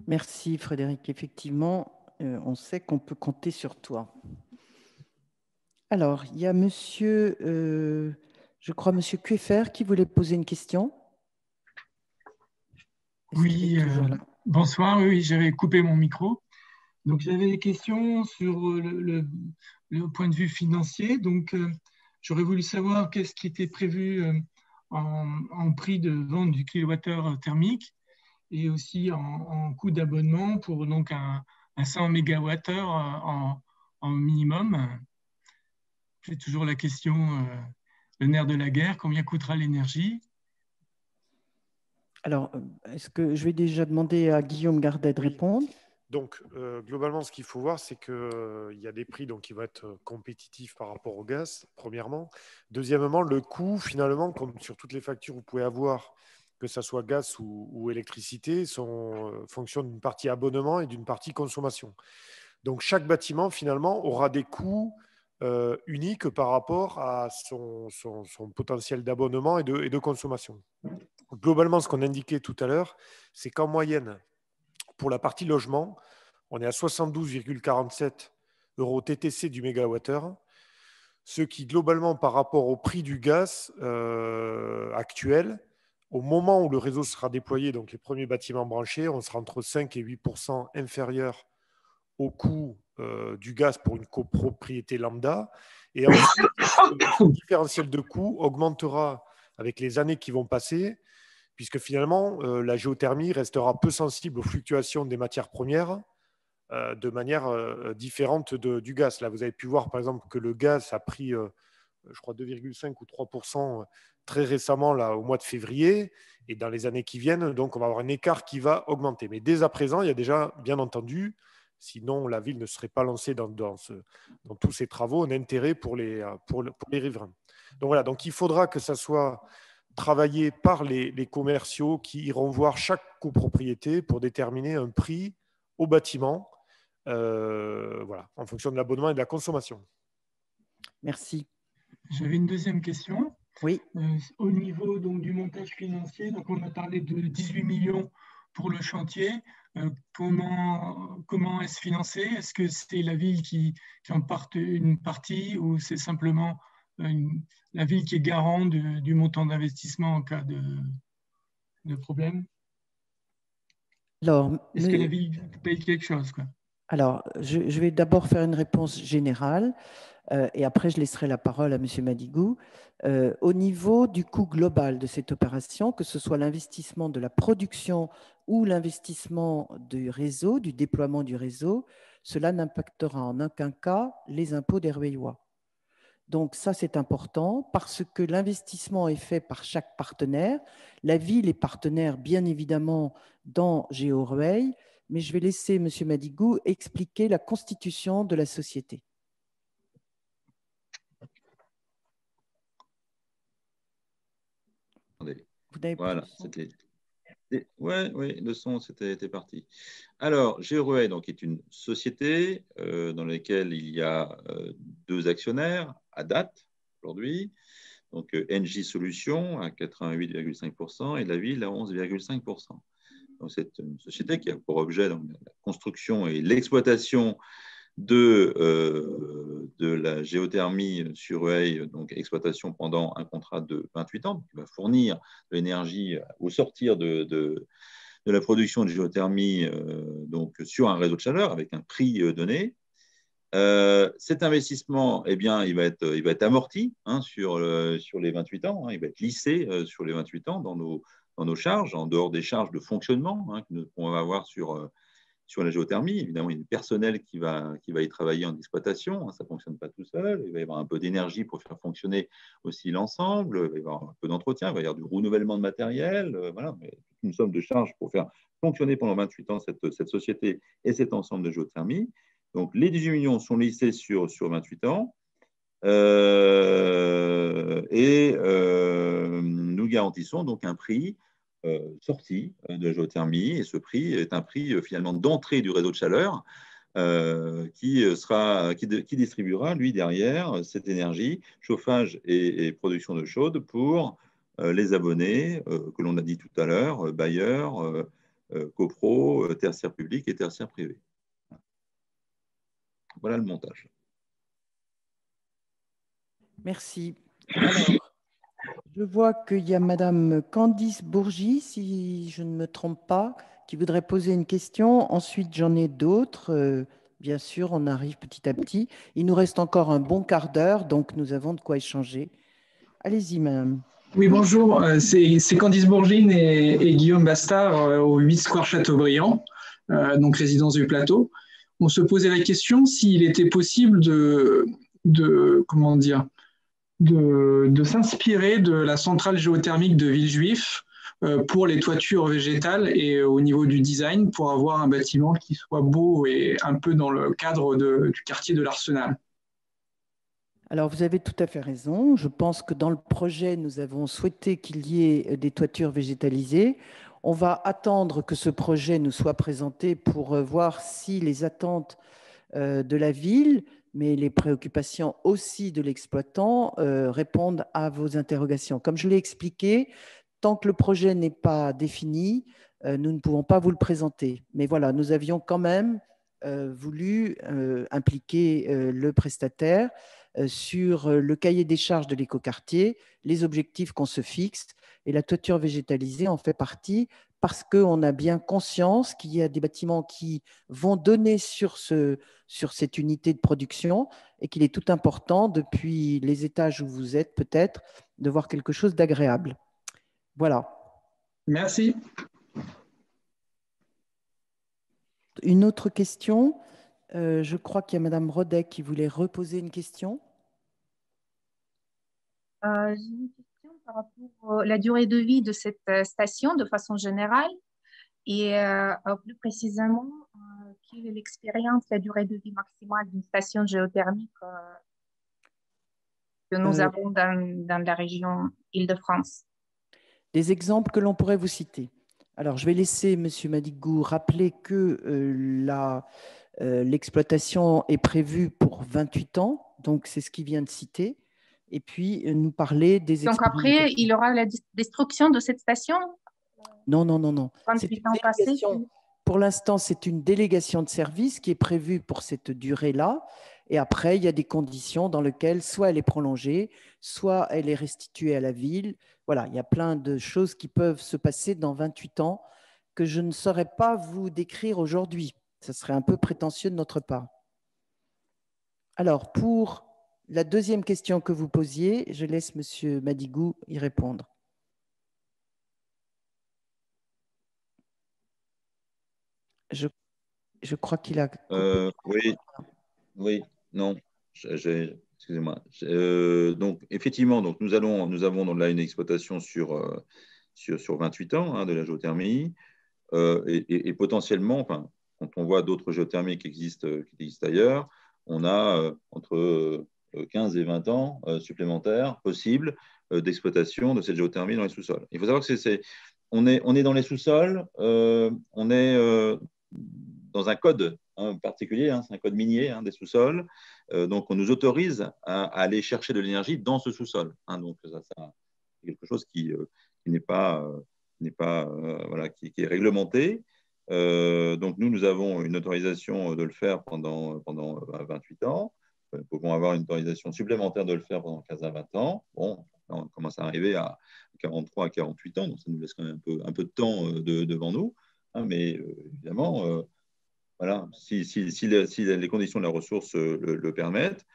Merci Frédéric. Effectivement, on sait qu'on peut compter sur toi. Alors, il y a monsieur, je crois, monsieur Kueffer qui voulait poser une question. Oui, bonsoir. Oui, j'avais coupé mon micro. Donc, j'avais des questions sur le point de vue financier. Donc, j'aurais voulu savoir qu'est-ce qui était prévu en prix de vente du kilowattheure thermique et aussi en coût d'abonnement pour donc un 100 MWh en minimum. C'est toujours la question, le nerf de la guerre, combien coûtera l'énergie? Alors, est-ce que je vais déjà demander à Guillaume Gardet de répondre? Donc, globalement, ce qu'il faut voir, c'est qu'il y a des prix donc, qui vont être compétitifs par rapport au gaz, premièrement. Deuxièmement, le coût, finalement, comme sur toutes les factures, vous pouvez avoir, que ce soit gaz ou électricité, fonction d'une partie abonnement et d'une partie consommation. Donc, chaque bâtiment, finalement, aura des coûts unique par rapport à son potentiel d'abonnement et de consommation. Globalement, ce qu'on indiquait tout à l'heure, c'est qu'en moyenne, pour la partie logement, on est à 72,47 € TTC du mégawattheure, ce qui, globalement, par rapport au prix du gaz actuel, au moment où le réseau sera déployé, donc les premiers bâtiments branchés, on sera entre 5 et 8% inférieur au coût du gaz pour une copropriété lambda. Et ensuite, le différentiel de coût augmentera avec les années qui vont passer, puisque finalement, la géothermie restera peu sensible aux fluctuations des matières premières de manière différente du gaz. Là, vous avez pu voir, par exemple, que le gaz a pris, je crois, 2,5 ou 3% très récemment, là, au mois de février. Et dans les années qui viennent, donc, on va avoir un écart qui va augmenter. Mais dès à présent, il y a déjà, bien entendu, sinon la ville ne serait pas lancée dans tous ces travaux, un intérêt pour les riverains. Donc voilà, donc il faudra que ça soit travaillé par les commerciaux qui iront voir chaque copropriété pour déterminer un prix au bâtiment, voilà, en fonction de l'abonnement et de la consommation. Merci. J'avais une deuxième question. Oui. Au niveau donc, du montage financier, donc on a parlé de 18 millions pour le chantier. Comment est-ce financé? Est-ce que c'est la ville qui en parte une partie ou c'est simplement la ville qui est garant du montant d'investissement en cas de problème? Est-ce que la ville paye quelque chose, quoi? Alors, je vais d'abord faire une réponse générale et après je laisserai la parole à M. Madigou. Au niveau du coût global de cette opération, que ce soit l'investissement de la production ou l'investissement du réseau, du déploiement du réseau, cela n'impactera en aucun cas les impôts des Rueillois. Donc ça, c'est important parce que l'investissement est fait par chaque partenaire. La ville est partenaire, bien évidemment, dans GeoRueil, mais je vais laisser M. Madigou expliquer la constitution de la société. Attendez. Voilà, c'était... Oui, le son, c'était parti. Alors, GeoRueil est une société dans laquelle il y a deux actionnaires à date, aujourd'hui. Donc, NJ Solutions à 88,5% et la ville à 11,5%. Donc, c'est une société qui a pour objet la construction et l'exploitation de la géothermie sur Rueil, donc exploitation pendant un contrat de 28 ans, qui va fournir de l'énergie au sortir de la production de géothermie donc sur un réseau de chaleur avec un prix donné. Cet investissement, eh bien, il va être amorti sur les 28 ans, il va être lissé sur les 28 ans dans nos charges, en dehors des charges de fonctionnement que nous pourrons avoir sur la géothermie. Évidemment, il y a du personnel qui va y travailler en exploitation, ça ne fonctionne pas tout seul, il va y avoir un peu d'énergie pour faire fonctionner aussi l'ensemble, il va y avoir un peu d'entretien, il va y avoir du renouvellement de matériel, voilà, mais une somme de charges pour faire fonctionner pendant 28 ans cette société et cet ensemble de géothermie. Donc, les 18 millions sont lissés sur 28 ans nous garantissons donc un prix sorti de la géothermie, et ce prix est un prix finalement d'entrée du réseau de chaleur qui distribuera lui derrière cette énergie, chauffage et production de chaude pour les abonnés que l'on a dit tout à l'heure, bailleurs, copro, tertiaires publics et tertiaires privés. Voilà le montage. Merci. Alors, je vois qu'il y a Madame Candice Bourgi, si je ne me trompe pas, qui voudrait poser une question. Ensuite, j'en ai d'autres. Bien sûr, on arrive petit à petit. Il nous reste encore un bon quart d'heure, donc nous avons de quoi échanger. Allez-y, Madame. Oui, bonjour. C'est Candice Bourgine et Guillaume Bastard au 8 Square Châteaubriand, donc résidence du Plateau. On se posait la question s'il était possible de s'inspirer de la centrale géothermique de Villejuif pour les toitures végétales et au niveau du design pour avoir un bâtiment qui soit beau et un peu dans le cadre du quartier de l'Arsenal. Alors, vous avez tout à fait raison. Je pense que dans le projet, nous avons souhaité qu'il y ait des toitures végétalisées. On va attendre que ce projet nous soit présenté pour voir si les attentes de la ville, mais les préoccupations aussi de l'exploitant répondent à vos interrogations. Comme je l'ai expliqué, tant que le projet n'est pas défini, nous ne pouvons pas vous le présenter. Mais voilà, nous avions quand même voulu impliquer le prestataire sur le cahier des charges de l'écoquartier, les objectifs qu'on se fixe, et la toiture végétalisée en fait partie parce qu'on a bien conscience qu'il y a des bâtiments qui vont donner sur cette unité de production et qu'il est tout important, depuis les étages où vous êtes peut-être, de voir quelque chose d'agréable. Voilà. Merci. Une autre question. Je crois qu'il y a Madame Rodet qui voulait reposer une question. J'ai une question par rapport à la durée de vie de cette station de façon générale et plus précisément, quelle est l'expérience, la durée de vie maximale d'une station géothermique que nous avons dans la région Île-de-France? Des exemples que l'on pourrait vous citer. Alors, je vais laisser M. Madigou rappeler que l'exploitation est prévue pour 28 ans, donc c'est ce qu'il vient de citer, et puis nous parler des Donc après, il y aura la destruction de cette station? Non. Pour l'instant, c'est une délégation de service qui est prévue pour cette durée-là. Et après, il y a des conditions dans lesquelles soit elle est prolongée, soit elle est restituée à la ville. Voilà, il y a plein de choses qui peuvent se passer dans 28 ans que je ne saurais pas vous décrire aujourd'hui. Ce serait un peu prétentieux de notre part. Alors, pour la deuxième question que vous posiez, je laisse M. Madigou y répondre. Je crois qu'il a... Oui, non, excusez-moi. Donc, effectivement, donc nous avons donc là une exploitation sur 28 ans hein, de la géothermie et potentiellement, enfin, quand on voit d'autres géothermies qui existent ailleurs, on a entre 15 et 20 ans supplémentaires possibles d'exploitation de cette géothermie dans les sous-sols. Il faut savoir que on est dans les sous-sols, on est dans un code particulier, hein, c'est un code minier hein, des sous-sols. Donc, on nous autorise à aller chercher de l'énergie dans ce sous-sol. Hein, donc, ça c'est quelque chose qui n'est pas, voilà, qui est réglementé. Donc, nous avons une autorisation de le faire pendant 28 ans. Nous pouvons avoir une autorisation supplémentaire de le faire pendant 15 à 20 ans. Bon, on commence à arriver à 43 à 48 ans, donc ça nous laisse quand même un peu de temps devant nous. Hein, mais évidemment, voilà, si les conditions de la ressource le permettent,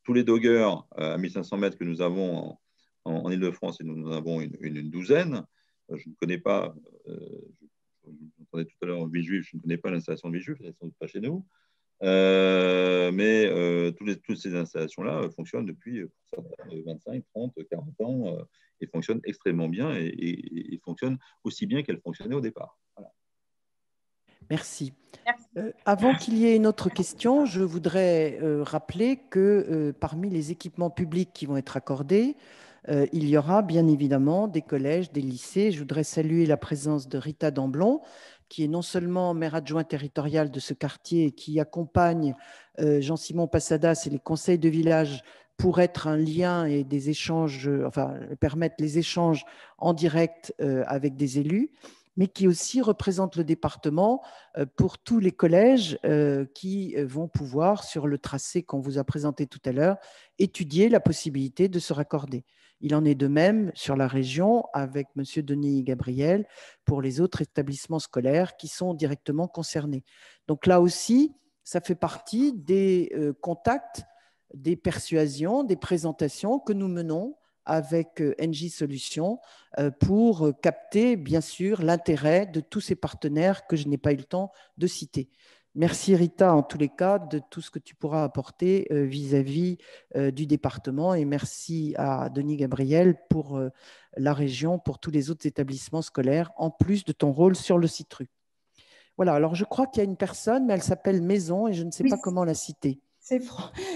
tous les doggers à 1500 mètres que nous avons en Ile-de-France, et nous en avons une douzaine, je ne connais pas, j'entendais tout à l'heure Villejuif, je ne connais pas l'installation de Villejuif, elles ne sont pas chez nous, mais toutes ces installations-là fonctionnent depuis 25, 30, 40 ans et fonctionnent extrêmement bien et fonctionnent aussi bien qu'elles fonctionnaient au départ. Voilà. Merci. Avant qu'il y ait une autre question, je voudrais rappeler que parmi les équipements publics qui vont être accordés, il y aura bien évidemment des collèges, des lycées. Je voudrais saluer la présence de Rita Damblon, qui est non seulement maire adjoint territorial de ce quartier et qui accompagne Jean-Simon Passadas et les conseils de village pour être un lien et des échanges, enfin permettre les échanges en direct avec des élus, mais qui aussi représente le département pour tous les collèges qui vont pouvoir, sur le tracé qu'on vous a présenté tout à l'heure, étudier la possibilité de se raccorder. Il en est de même sur la région avec M. Denis Gabriel pour les autres établissements scolaires qui sont directement concernés. Donc là aussi, ça fait partie des contacts, des persuasions, des présentations que nous menons avec NJ Solutions pour capter, bien sûr, l'intérêt de tous ces partenaires que je n'ai pas eu le temps de citer. Merci Rita, en tous les cas, de tout ce que tu pourras apporter vis-à-vis du département et merci à Denis Gabriel pour la région, pour tous les autres établissements scolaires, en plus de ton rôle sur le Citru. Voilà, alors je crois qu'il y a une personne, mais elle s'appelle Maison et je ne sais pas comment la citer.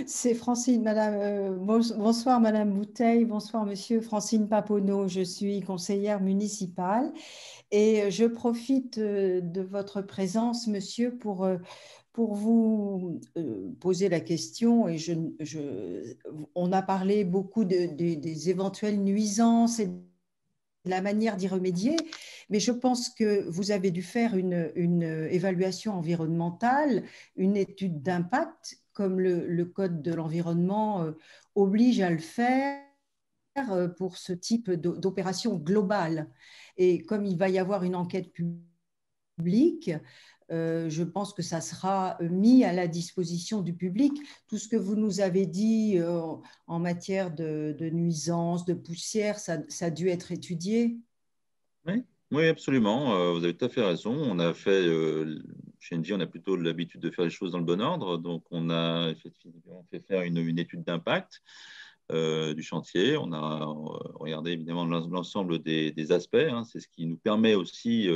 C'est Francine, madame. Bonsoir, madame Bouteille. Bonsoir, monsieur. Francine Paponneau. Je suis conseillère municipale et je profite de votre présence, monsieur, pour vous poser la question. Et on a parlé beaucoup des éventuelles nuisances et de la manière d'y remédier, mais je pense que vous avez dû faire une évaluation environnementale, une étude d'impact, comme le Code de l'environnement oblige à le faire pour ce type d'opération globale. Et comme il va y avoir une enquête publique, je pense que ça sera mis à la disposition du public. Tout ce que vous nous avez dit en matière de nuisances, de poussière, ça a dû être étudié. Oui, absolument. Vous avez tout à fait raison. On a fait, chez NJ, on a plutôt l'habitude de faire les choses dans le bon ordre. Donc, on a effectivement fait faire une étude d'impact du chantier. On a regardé évidemment l'ensemble des aspects. Hein. C'est ce qui nous permet aussi,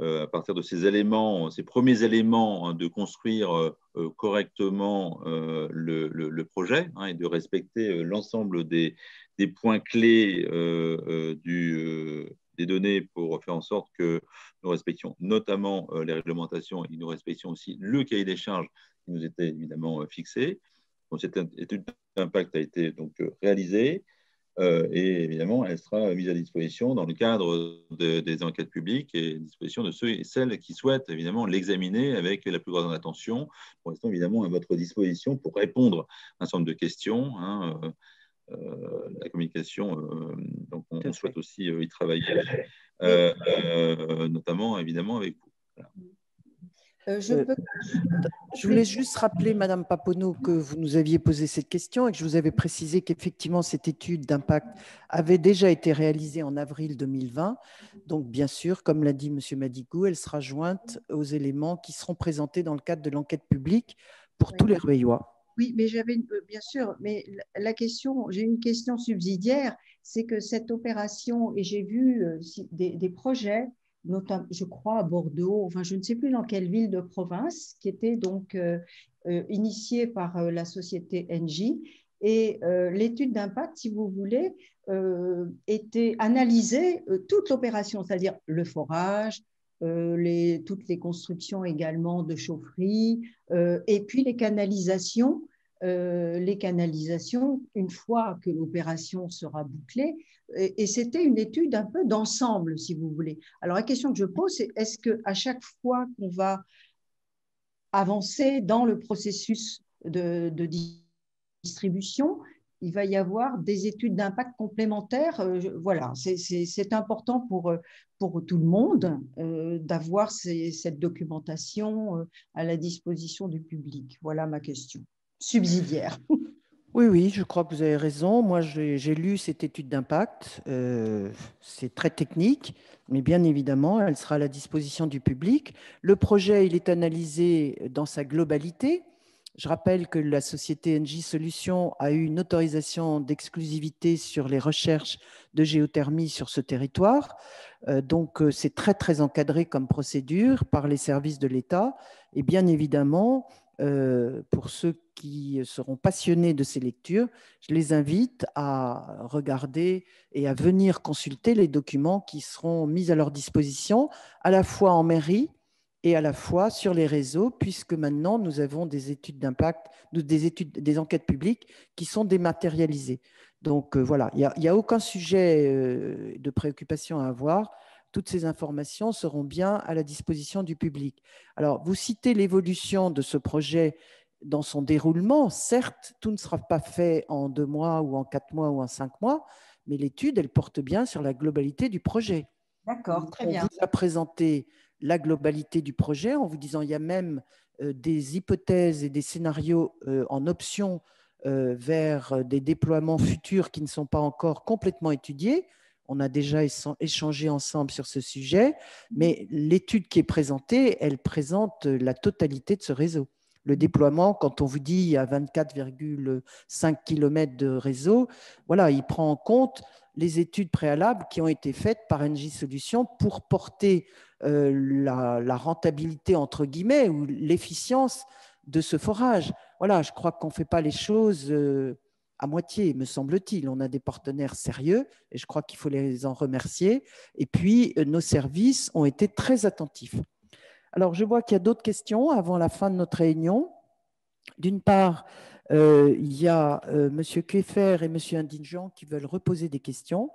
à partir de ces éléments, ces premiers éléments, hein, de construire correctement le projet hein, et de respecter l'ensemble des points clés des données pour faire en sorte que nous respections notamment les réglementations et que nous respections aussi le cahier des charges qui nous était évidemment fixé. Donc, cette étude d'impact a été donc réalisée. et évidemment, elle sera mise à disposition dans le cadre des enquêtes publiques et à disposition de ceux et celles qui souhaitent évidemment l'examiner avec la plus grande attention. Pour l'instant, évidemment, à votre disposition pour répondre à un certain nombre de questions. La communication, donc on souhaite aussi y travailler, notamment évidemment avec vous. Voilà. Je voulais juste rappeler, Madame Paponneau, que vous nous aviez posé cette question et que je vous avais précisé qu'effectivement, cette étude d'impact avait déjà été réalisée en avril 2020. Donc, bien sûr, comme l'a dit Monsieur Madigou, elle sera jointe aux éléments qui seront présentés dans le cadre de l'enquête publique pour tous les Rueillois. Oui, mais j'avais, bien sûr, mais la question, j'ai une question subsidiaire, c'est que cette opération, et j'ai vu des projets, notamment, je crois, à Bordeaux, enfin, je ne sais plus dans quelle ville de province, qui était donc initiée par la société Engie. Et l'étude d'impact, si vous voulez, était analysée toute l'opération, c'est-à-dire le forage, toutes les constructions également de chaufferie, et puis les canalisations, une fois que l'opération sera bouclée. Et c'était une étude un peu d'ensemble, si vous voulez. Alors, la question que je pose, c'est est-ce qu'à chaque fois qu'on va avancer dans le processus de distribution, il va y avoir des études d'impact complémentaires? Voilà, c'est important pour tout le monde d'avoir cette documentation à la disposition du public. Voilà ma question subsidiaire. Oui, je crois que vous avez raison. Moi, j'ai lu cette étude d'impact. C'est très technique, mais bien évidemment, elle sera à la disposition du public. Le projet, il est analysé dans sa globalité. Je rappelle que la société Engie Solutions a eu une autorisation d'exclusivité sur les recherches de géothermie sur ce territoire. Donc, c'est très, très encadré comme procédure par les services de l'État. Et bien évidemment, pour ceux qui seront passionnés de ces lectures, je les invite à regarder et à venir consulter les documents qui seront mis à leur disposition, à la fois en mairie et à la fois sur les réseaux, puisque maintenant nous avons des études d'impact, des enquêtes publiques qui sont dématérialisées. Donc voilà, il n'y a aucun sujet de préoccupation à avoir. Toutes ces informations seront bien à la disposition du public. Alors, vous citez l'évolution de ce projet dans son déroulement. Certes, tout ne sera pas fait en 2 mois ou en 4 mois ou en 5 mois, mais l'étude, elle porte bien sur la globalité du projet. D'accord, très bien. On vous a présenté la globalité du projet en vous disant il y a même des hypothèses et des scénarios en option vers des déploiements futurs qui ne sont pas encore complètement étudiés. On a déjà échangé ensemble sur ce sujet, mais l'étude qui est présentée, elle présente la totalité de ce réseau. Le déploiement, quand on vous dit il y a 24,5 km de réseau, voilà, il prend en compte les études préalables qui ont été faites par Engie Solutions pour porter la rentabilité, entre guillemets, ou l'efficience de ce forage. Voilà, je crois qu'on ne fait pas les choses à moitié, me semble-t-il. On a des partenaires sérieux et je crois qu'il faut les en remercier. Et puis, nos services ont été très attentifs. Alors, je vois qu'il y a d'autres questions avant la fin de notre réunion. D'une part, il y a M. Keffer et M. Indigent qui veulent reposer des questions.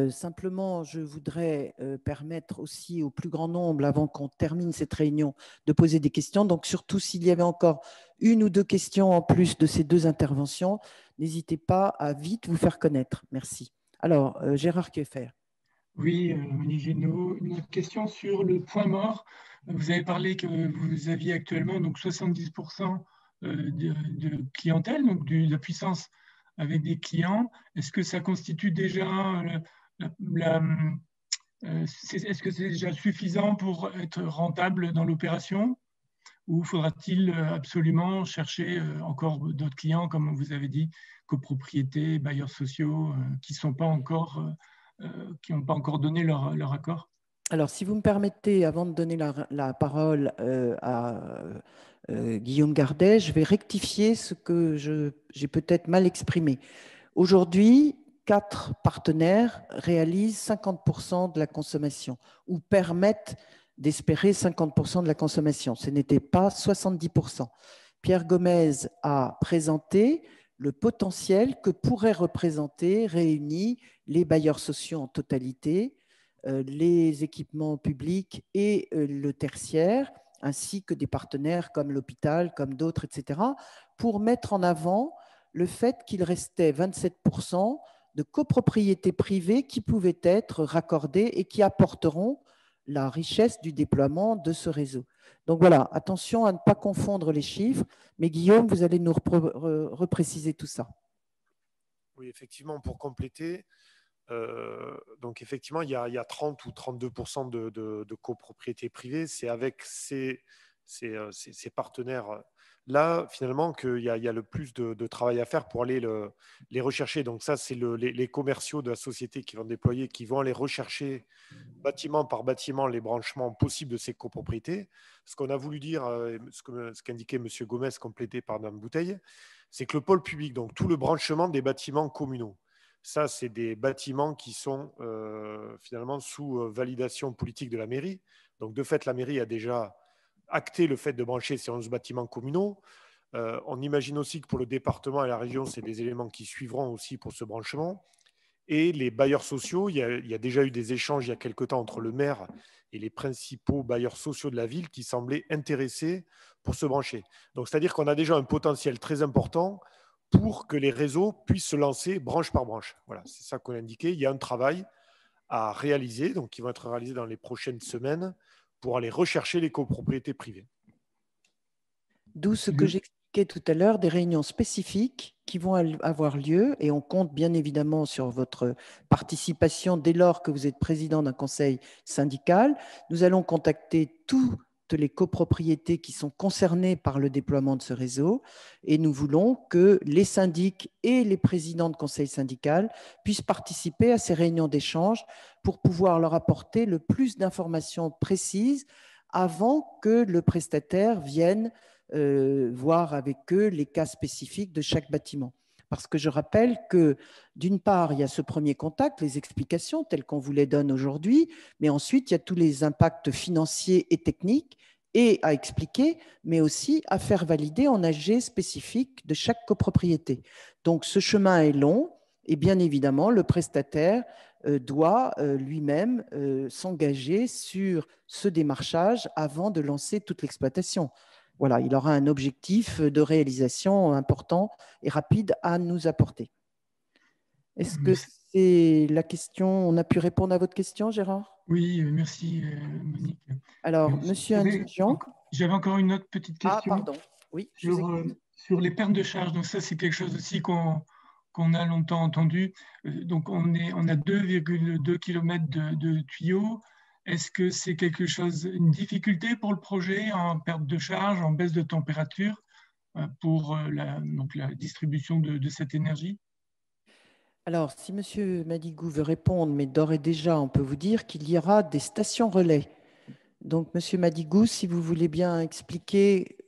Simplement, je voudrais permettre aussi au plus grand nombre, avant qu'on termine cette réunion, de poser des questions. Donc, surtout s'il y avait encore 1 ou 2 questions en plus de ces 2 interventions, n'hésitez pas à vite vous faire connaître. Merci. Alors, Gérard Keffer. Oui, Monique Génaud, une question sur le point mort. Vous avez parlé que vous aviez actuellement donc 70% de clientèle, donc de la puissance avec des clients. Est-ce que ça constitue déjà est-ce que c'est déjà suffisant pour être rentable dans l'opération, ou faudra-t-il absolument chercher encore d'autres clients, comme vous avez dit, copropriétés, bailleurs sociaux, qui n'ont pas encore donné leur accord? Alors, si vous me permettez, avant de donner la parole à Guillaume Gardet, je vais rectifier ce que j'ai peut-être mal exprimé. Aujourd'hui, 4 partenaires réalisent 50% de la consommation ou permettent d'espérer 50% de la consommation. Ce n'était pas 70%. Pierre Gomez a présenté le potentiel que pourraient représenter réunis les bailleurs sociaux en totalité, les équipements publics et le tertiaire, ainsi que des partenaires comme l'hôpital, comme d'autres, etc., pour mettre en avant le fait qu'il restait 27% de copropriétés privées qui pouvaient être raccordées et qui apporteront la richesse du déploiement de ce réseau. Donc voilà, attention à ne pas confondre les chiffres, mais Guillaume, vous allez nous repréciser tout ça. Oui, effectivement, pour compléter, donc effectivement, il y a 30 ou 32% de copropriété privée. C'est avec ces partenaires là, finalement, qu'il y a le plus de travail à faire pour aller les rechercher. Donc ça, c'est les commerciaux de la société qui vont déployer, qui vont aller rechercher bâtiment par bâtiment les branchements possibles de ces copropriétés. Ce qu'on a voulu dire, ce qu'indiquait M. Gomez, complété par Mme Bouteille, c'est que le pôle public, donc tout le branchement des bâtiments communaux, ça, c'est des bâtiments qui sont finalement sous validation politique de la mairie. Donc, de fait, la mairie a déjà acté le fait de brancher ces 11 bâtiments communaux. On imagine aussi que pour le département et la région, c'est des éléments qui suivront aussi pour ce branchement. Et les bailleurs sociaux, il y a déjà eu des échanges il y a quelque temps entre le maire et les principaux bailleurs sociaux de la ville qui semblaient intéressés pour se brancher. Donc, c'est-à-dire qu'on a déjà un potentiel très important pour que les réseaux puissent se lancer branche par branche. Voilà, c'est ça qu'on a indiqué. Il y a un travail à réaliser, donc qui va être réalisé dans les prochaines semaines pour aller rechercher les copropriétés privées. D'où ce que j'expliquais tout à l'heure, des réunions spécifiques qui vont avoir lieu, et on compte bien évidemment sur votre participation dès lors que vous êtes président d'un conseil syndical. Nous allons contacter toutes les copropriétés qui sont concernées par le déploiement de ce réseau, et nous voulons que les syndics et les présidents de conseil syndical puissent participer à ces réunions d'échange pour pouvoir leur apporter le plus d'informations précises avant que le prestataire vienne voir avec eux les cas spécifiques de chaque bâtiment. Parce que je rappelle que, d'une part, il y a ce premier contact, les explications telles qu'on vous les donne aujourd'hui, mais ensuite, il y a tous les impacts financiers et techniques et à expliquer, mais aussi à faire valider en AG spécifique de chaque copropriété. Donc, ce chemin est long et bien évidemment, le prestataire doit lui-même s'engager sur ce démarchage avant de lancer toute l'exploitation. Voilà, il aura un objectif de réalisation important et rapide à nous apporter. Est-ce que c'est la question? On a pu répondre à votre question, Gérard? Oui, merci Monique. Alors, Monsieur Indulgent. J'avais encore une autre petite question. Ah, pardon. Oui, sur les pertes de charge. Donc ça, c'est quelque chose aussi qu'on a longtemps entendu. Donc on a 2,2 km de tuyaux. Est-ce que c'est quelque chose, une difficulté pour le projet en perte de charge, en baisse de température pour la distribution de cette énergie? Alors, si M. Madigou veut répondre, mais d'ores et déjà, on peut vous dire qu'il y aura des stations relais. Donc, M. Madigou, si vous voulez bien expliquer.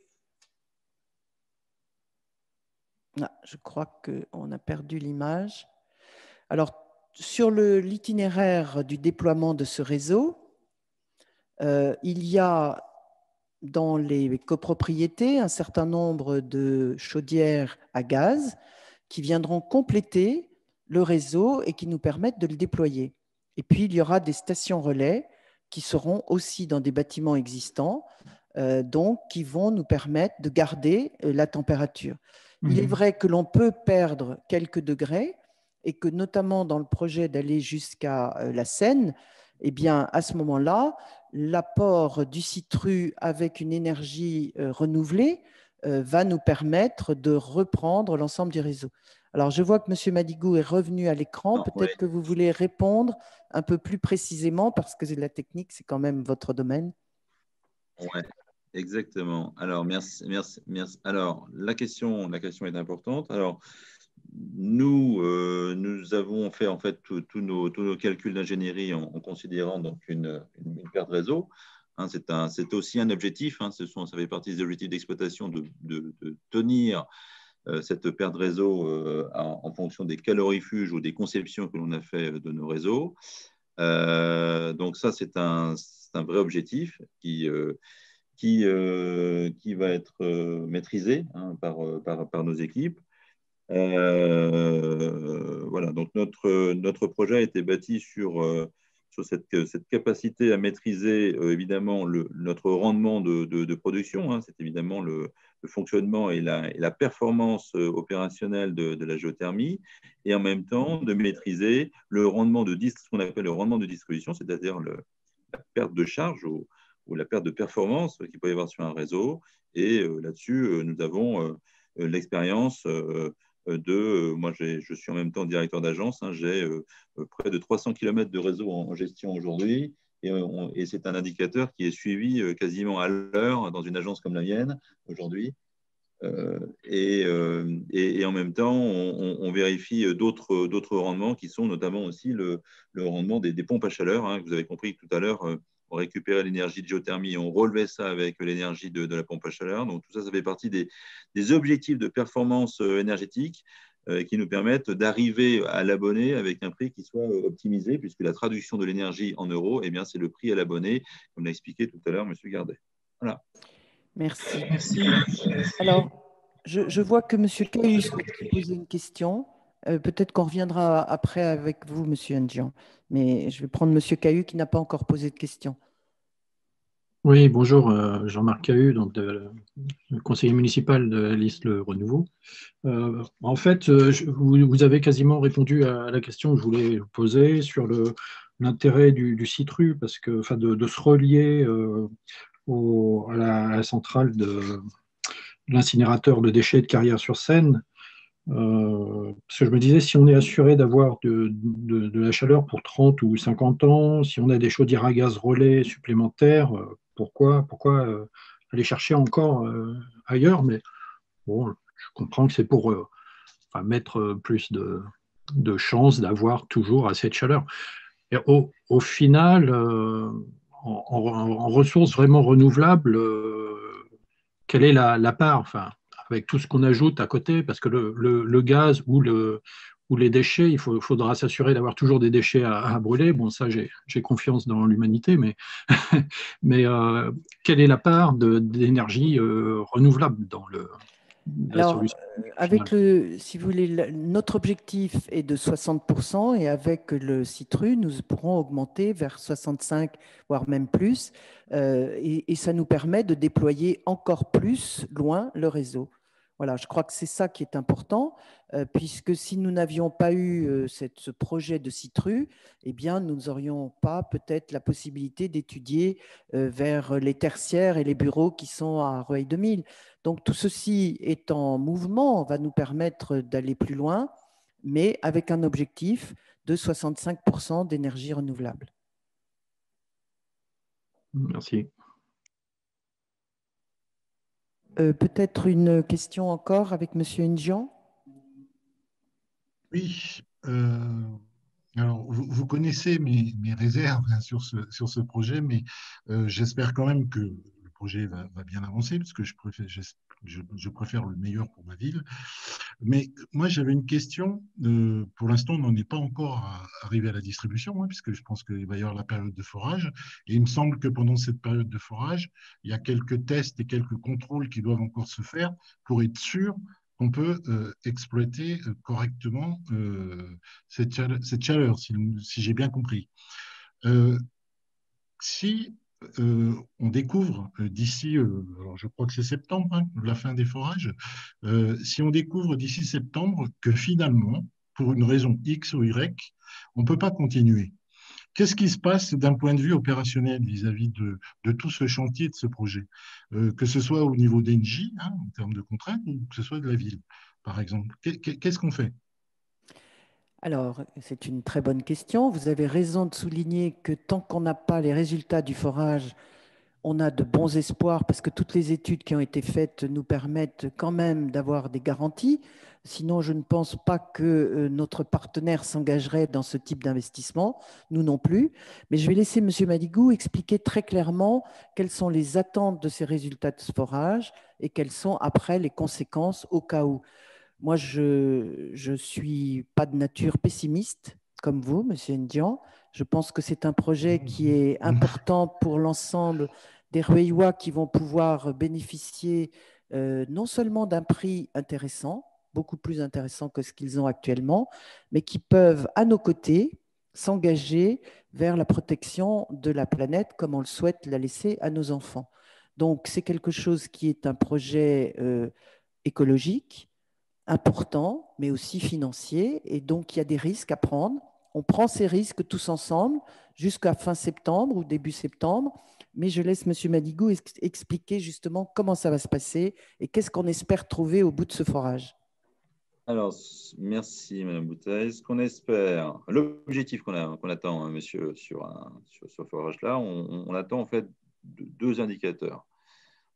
Ah, je crois qu'on a perdu l'image. Alors, sur l'itinéraire du déploiement de ce réseau, il y a dans les copropriétés un certain nombre de chaudières à gaz qui viendront compléter le réseau et qui nous permettent de le déployer. Et puis, il y aura des stations relais qui seront aussi dans des bâtiments existants, donc qui vont nous permettre de garder la température. Il est vrai que l'on peut perdre quelques degrés et que notamment dans le projet d'aller jusqu'à la Seine, eh bien, à ce moment-là, l'apport du citru avec une énergie renouvelée va nous permettre de reprendre l'ensemble du réseau. Alors, je vois que M. Madigou est revenu à l'écran. Peut-être que vous voulez répondre un peu plus précisément parce que la technique, c'est quand même votre domaine. Oui, exactement. Alors, merci. Alors, la question est importante. Alors, nous avons fait en fait tous nos calculs d'ingénierie en considérant donc une perte réseau. Hein, c'est aussi un objectif. Hein, ça fait partie des objectifs d'exploitation de tenir cette perte de réseau en fonction des calorifuges ou des conceptions que l'on a fait de nos réseaux. Donc ça, c'est un vrai objectif qui va être maîtrisé hein, par nos équipes. Voilà, donc notre projet a été bâti sur cette capacité à maîtriser évidemment notre rendement de production. Hein, c'est évidemment le fonctionnement et la performance opérationnelle de la géothermie, et en même temps de maîtriser le rendement ce qu'on appelle le rendement de distribution, c'est-à-dire la perte de charge ou la perte de performance qu'il peut y avoir sur un réseau. Et là-dessus, nous avons l'expérience moi, je suis en même temps directeur d'agence. Hein, j'ai près de 300 km de réseau en gestion aujourd'hui. Et c'est un indicateur qui est suivi quasiment à l'heure dans une agence comme la mienne aujourd'hui. Et en même temps, on vérifie d'autres rendements qui sont notamment aussi le rendement des pompes à chaleur. Hein, que vous avez compris que tout à l'heure, on récupérait l'énergie de géothermie et on relevait ça avec l'énergie de la pompe à chaleur. Donc tout ça, ça fait partie des objectifs de performance énergétique qui nous permettent d'arriver à l'abonné avec un prix qui soit optimisé, puisque la traduction de l'énergie en euros, eh bien, c'est le prix à l'abonné, comme l'a expliqué tout à l'heure M. Gardet. Voilà. Merci. Merci. Alors, je vois que M. Cahu souhaite poser une question. Peut-être qu'on reviendra après avec vous, M. Ndian. Mais je vais prendre M. Cahu qui n'a pas encore posé de question. Oui, bonjour, Jean-Marc Cahu, donc le conseiller municipal de l'Isle Renouveau. En fait, vous avez quasiment répondu à la question que je voulais vous poser sur l'intérêt du CITRU, parce que, enfin, de se relier à la centrale de l'incinérateur de déchets de Carrière-sur-Seine. Parce que je me disais, si on est assuré d'avoir de la chaleur pour 30 ou 50 ans, si on a des chaudières à gaz relais supplémentaires, pourquoi aller chercher encore ailleurs? Mais bon, je comprends que c'est pour mettre plus de chances d'avoir toujours assez de chaleur. Et au final, en ressources vraiment renouvelables, quelle est la part, enfin, avec tout ce qu'on ajoute à côté, parce que le gaz ou les déchets, il faudra s'assurer d'avoir toujours des déchets à brûler. Bon, ça, j'ai confiance dans l'humanité, mais, mais quelle est la part d'énergie renouvelable dans la Alors, solution avec si vous voulez, notre objectif est de 60%, et avec le CITRU, nous pourrons augmenter vers 65, voire même plus, et ça nous permet de déployer encore plus loin le réseau. Voilà, je crois que c'est ça qui est important, puisque si nous n'avions pas eu ce projet de CITRU, eh bien, nous n'aurions pas peut-être la possibilité d'étudier vers les tertiaires et les bureaux qui sont à Rueil 2000. Donc, tout ceci est en mouvement, va nous permettre d'aller plus loin, mais avec un objectif de 65% d'énergie renouvelable. Merci. Peut-être une question encore avec M. Ndian? Oui. Alors, vous connaissez mes réserves hein, sur ce projet, mais j'espère quand même que le projet va bien avancer, parce que je préfère le meilleur pour ma ville. Mais moi, j'avais une question. Pour l'instant, on n'en est pas encore arrivé à la distribution, hein, puisque je pense qu'il va y avoir la période de forage. Et il me semble que pendant cette période de forage, il y a quelques tests et quelques contrôles qui doivent encore se faire pour être sûr qu'on peut exploiter correctement cette chaleur, si j'ai bien compris. Si on découvre d'ici, alors je crois que c'est septembre, hein, la fin des forages, si on découvre d'ici septembre que finalement, pour une raison X ou Y, on ne peut pas continuer, qu'est-ce qui se passe d'un point de vue opérationnel vis-à-vis de tout ce chantier, de ce projet, que ce soit au niveau d'Engie, hein, en termes de contraintes, ou que ce soit de la ville, par exemple? Qu'est-ce qu'on fait? Alors, c'est une très bonne question. Vous avez raison de souligner que tant qu'on n'a pas les résultats du forage, on a de bons espoirs, parce que toutes les études qui ont été faites nous permettent quand même d'avoir des garanties. Sinon, je ne pense pas que notre partenaire s'engagerait dans ce type d'investissement, nous non plus. Mais je vais laisser M. Madigou expliquer très clairement quelles sont les attentes de ces résultats de ce forage et quelles sont après les conséquences au cas où. Moi, je ne suis pas de nature pessimiste, comme vous, M. Ndian. Je pense que c'est un projet qui est important pour l'ensemble des Rueillois qui vont pouvoir bénéficier non seulement d'un prix intéressant, beaucoup plus intéressants que ce qu'ils ont actuellement, mais qui peuvent, à nos côtés, s'engager vers la protection de la planète comme on le souhaite la laisser à nos enfants. Donc, c'est quelque chose qui est un projet écologique, important, mais aussi financier, et donc il y a des risques à prendre. On prend ces risques tous ensemble jusqu'à fin septembre ou début septembre, mais je laisse M. Madigou expliquer justement comment ça va se passer et qu'est-ce qu'on espère trouver au bout de ce forage. Alors, merci Mme Bouteille. Ce qu'on espère, l'objectif qu'on attend, hein, monsieur, sur ce forage-là, on attend en fait deux indicateurs.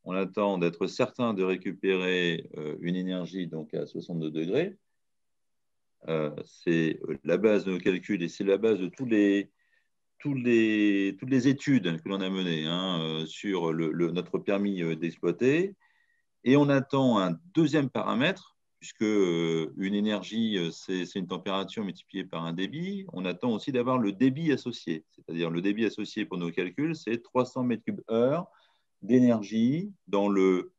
On attend d'être certain de récupérer une énergie donc à 62 degrés. C'est la base de nos calculs et c'est la base de toutes les études que l'on a menées hein, sur notre permis d'exploiter. Et on attend un deuxième paramètre, puisque une énergie, c'est une température multipliée par un débit. On attend aussi d'avoir le débit associé. C'est-à-dire le débit associé pour nos calculs, c'est 300 m3/h d'énergie dans le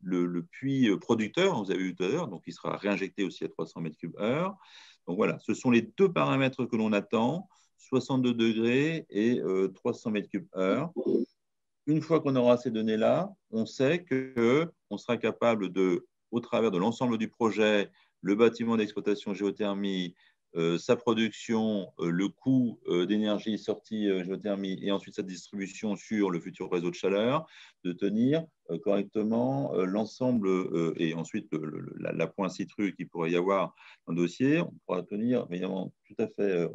puits producteur, vous avez vu tout à l'heure, donc il sera réinjecté aussi à 300 m3/h. Donc voilà, ce sont les deux paramètres que l'on attend, 62 degrés et 300 m3/h. Une fois qu'on aura ces données-là, on sait qu'on sera capable de, au travers de l'ensemble du projet, le bâtiment d'exploitation géothermie, sa production, le coût d'énergie sortie géothermie et ensuite sa distribution sur le futur réseau de chaleur, de tenir correctement l'ensemble et ensuite la pointe citru qu'il pourrait y avoir dans le dossier, on pourra tenir évidemment tout à fait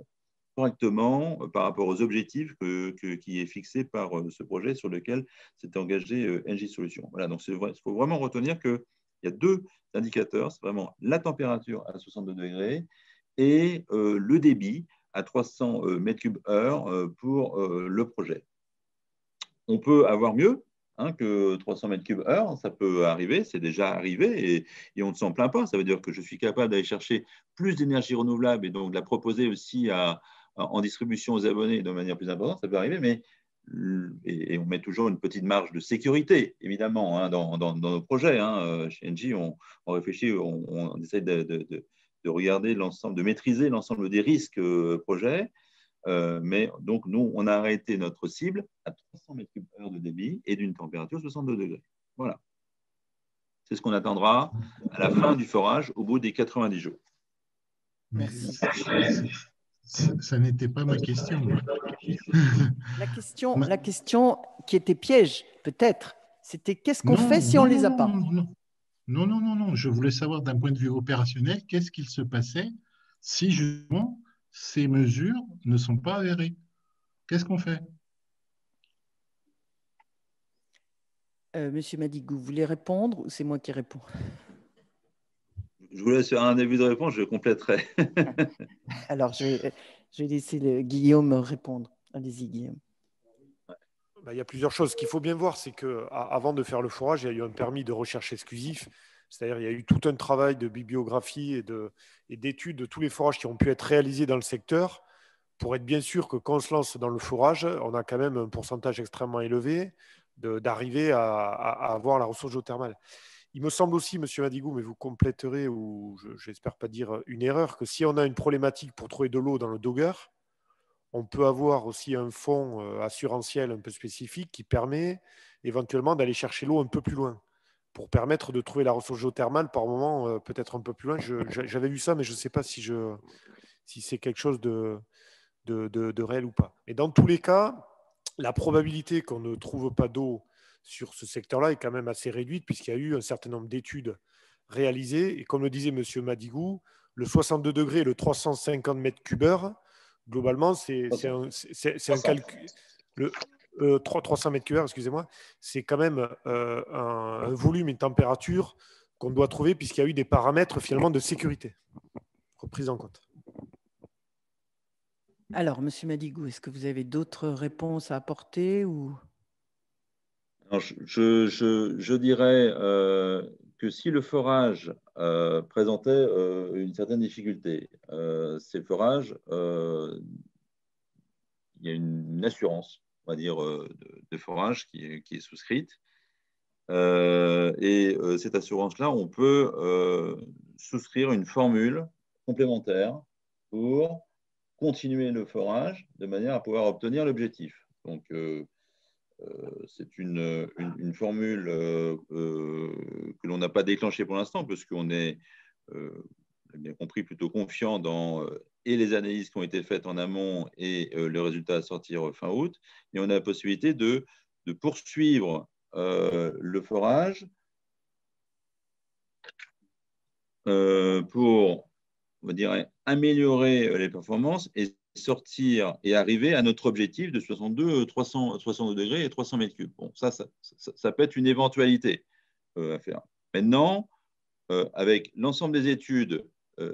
correctement par rapport aux objectifs qui est fixé par ce projet sur lequel s'était engagé Engie Solutions. Voilà, donc il faut vraiment retenir qu'il y a deux indicateurs, c'est vraiment la température à 62 degrés et le débit à 300 m3/h pour le projet. On peut avoir mieux hein, que 300 m3/h, ça peut arriver, c'est déjà arrivé et on ne s'en plaint pas. Ça veut dire que je suis capable d'aller chercher plus d'énergie renouvelable et donc de la proposer aussi en distribution aux abonnés de manière plus importante, ça peut arriver, mais et on met toujours une petite marge de sécurité, évidemment, hein, dans nos projets. Hein. Chez Engie, on réfléchit, on essaie de regarder l'ensemble, de maîtriser l'ensemble des risques projets. Mais donc, nous, on a arrêté notre cible à 300 m3/h de débit et d'une température 62 degrés. Voilà. C'est ce qu'on attendra à la fin du forage, au bout des 90 jours. Merci. Ça n'était pas ma question. La question qui était piège, peut-être, c'était qu'est-ce qu'on fait si on ne les a pas? Non. Je voulais savoir d'un point de vue opérationnel, qu'est-ce qu'il se passait si justement ces mesures ne sont pas avérées? Qu'est-ce qu'on fait? Monsieur Madigou, vous voulez répondre ou c'est moi qui réponds? Je vous laisse faire un début de réponse, je compléterai. Alors, je vais laisser Guillaume répondre. Allez-y, Guillaume. Il y a plusieurs choses. Ce qu'il faut bien voir, c'est qu'avant de faire le forage, il y a eu un permis de recherche exclusif. C'est-à-dire il y a eu tout un travail de bibliographie et d'études de tous les forages qui ont pu être réalisés dans le secteur pour être bien sûr que quand on se lance dans le forage, on a quand même un pourcentage extrêmement élevé d'arriver à avoir la ressource géothermale. Il me semble aussi, Monsieur Madigou, mais vous compléterez, ou je n'espère pas dire une erreur, que si on a une problématique pour trouver de l'eau dans le Dogger, on peut avoir aussi un fonds assurantiel un peu spécifique qui permet éventuellement d'aller chercher l'eau un peu plus loin pour permettre de trouver la ressource géothermale par moment peut-être un peu plus loin. J'avais vu ça, mais je ne sais pas si c'est quelque chose de réel ou pas. Et dans tous les cas, la probabilité qu'on ne trouve pas d'eau sur ce secteur-là est quand même assez réduite puisqu'il y a eu un certain nombre d'études réalisées. Et comme le disait M. Madigou, le 62 degrés et le 350 m3/h, globalement, c'est un calcul. 300 m3/h, excusez-moi, c'est quand même un volume, une température qu'on doit trouver puisqu'il y a eu des paramètres finalement de sécurité repris en compte. Alors, M. Madigou, est-ce que vous avez d'autres réponses à apporter ou... Alors, je dirais que si le forage présentait une certaine difficulté, ces forages, il y a une assurance, on va dire, de forage qui est souscrite. Et cette assurance-là, on peut souscrire une formule complémentaire pour continuer le forage de manière à pouvoir obtenir l'objectif. Donc, c'est une formule que l'on n'a pas déclenchée pour l'instant, parce qu'on est, bien compris, plutôt confiant dans et les analyses qui ont été faites en amont et le résultat à sortir fin août. Et on a la possibilité de poursuivre le forage pour, on va dire, améliorer les performances et sortir et arriver à notre objectif de 62 degrés et 300 mètres cubes. Bon, ça peut être une éventualité à faire. Maintenant, avec l'ensemble des études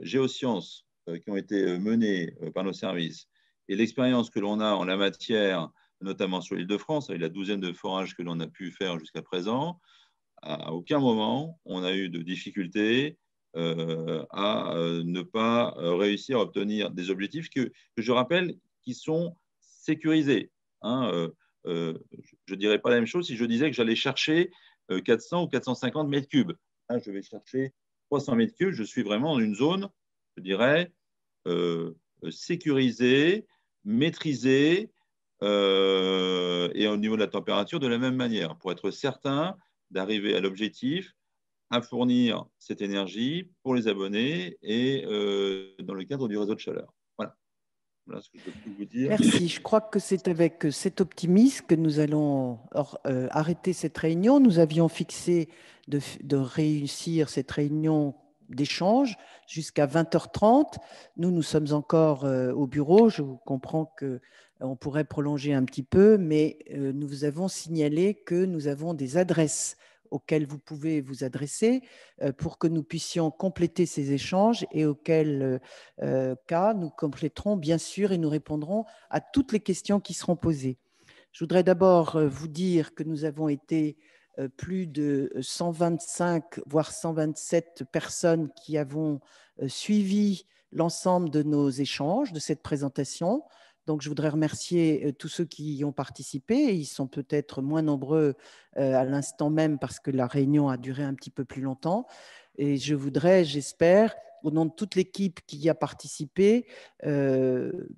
géosciences qui ont été menées par nos services et l'expérience que l'on a en la matière, notamment sur l'Île-de-France, avec la 12e de forages que l'on a pu faire jusqu'à présent, à aucun moment on a eu de difficulté à ne pas réussir à obtenir des objectifs que je rappelle qui sont sécurisés. Hein, je ne dirais pas la même chose si je disais que j'allais chercher 400 ou 450 mètres cubes. Hein, je vais chercher 300 mètres cubes, je suis vraiment dans une zone, je dirais, sécurisée, maîtrisée, et au niveau de la température de la même manière, pour être certain d'arriver à l'objectif à fournir cette énergie pour les abonnés et dans le cadre du réseau de chaleur. Voilà. Voilà ce que je peux vous dire. Merci. Je crois que c'est avec cet optimisme que nous allons arrêter cette réunion. Nous avions fixé de réussir cette réunion d'échange jusqu'à 20h30. Nous sommes encore au bureau. Je comprends qu'on pourrait prolonger un petit peu, mais nous vous avons signalé que nous avons des adresses auxquelles vous pouvez vous adresser pour que nous puissions compléter ces échanges et auquel cas nous compléterons bien sûr et nous répondrons à toutes les questions qui seront posées. Je voudrais d'abord vous dire que nous avons été plus de 125 voire 127 personnes qui avons suivi l'ensemble de nos échanges, de cette présentation. Donc, je voudrais remercier tous ceux qui y ont participé. Ils sont peut-être moins nombreux à l'instant même parce que la réunion a duré un petit peu plus longtemps. Et je voudrais, j'espère, au nom de toute l'équipe qui y a participé,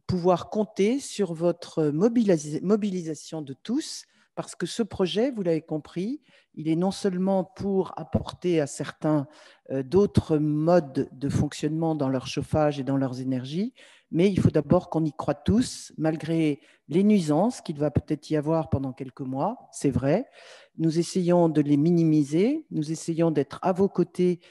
pouvoir compter sur votre mobilisation de tous, parce que ce projet, vous l'avez compris, il est non seulement pour apporter à certains d'autres modes de fonctionnement dans leur chauffage et dans leurs énergies, mais il faut d'abord qu'on y croit tous, malgré les nuisances qu'il va peut-être y avoir pendant quelques mois, c'est vrai. Nous essayons de les minimiser, nous essayons d'être à vos côtés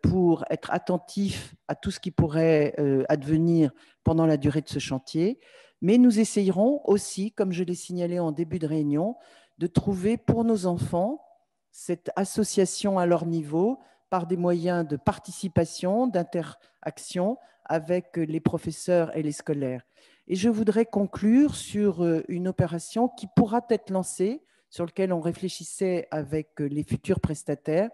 pour être attentifs à tout ce qui pourrait advenir pendant la durée de ce chantier, mais nous essayerons aussi, comme je l'ai signalé en début de réunion, de trouver pour nos enfants cette association à leur niveau par des moyens de participation, d'interaction avec les professeurs et les scolaires. Et je voudrais conclure sur une opération qui pourra être lancée, sur laquelle on réfléchissait avec les futurs prestataires,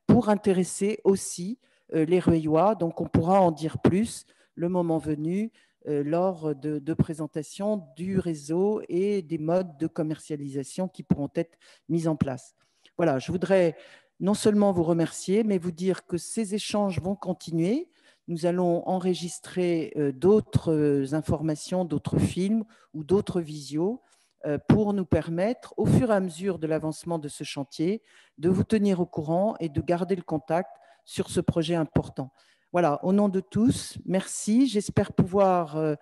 pour intéresser aussi les Rueillois. Donc, on pourra en dire plus le moment venu lors de présentation du réseau et des modes de commercialisation qui pourront être mis en place. Voilà, je voudrais non seulement vous remercier, mais vous dire que ces échanges vont continuer. Nous allons enregistrer d'autres informations, d'autres films ou d'autres visios pour nous permettre, au fur et à mesure de l'avancement de ce chantier, de vous tenir au courant et de garder le contact sur ce projet important. Voilà, au nom de tous, merci. J'espère pouvoir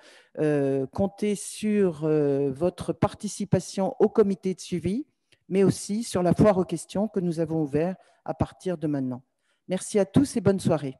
compter sur votre participation au comité de suivi, mais aussi sur la foire aux questions que nous avons ouverte à partir de maintenant. Merci à tous et bonne soirée.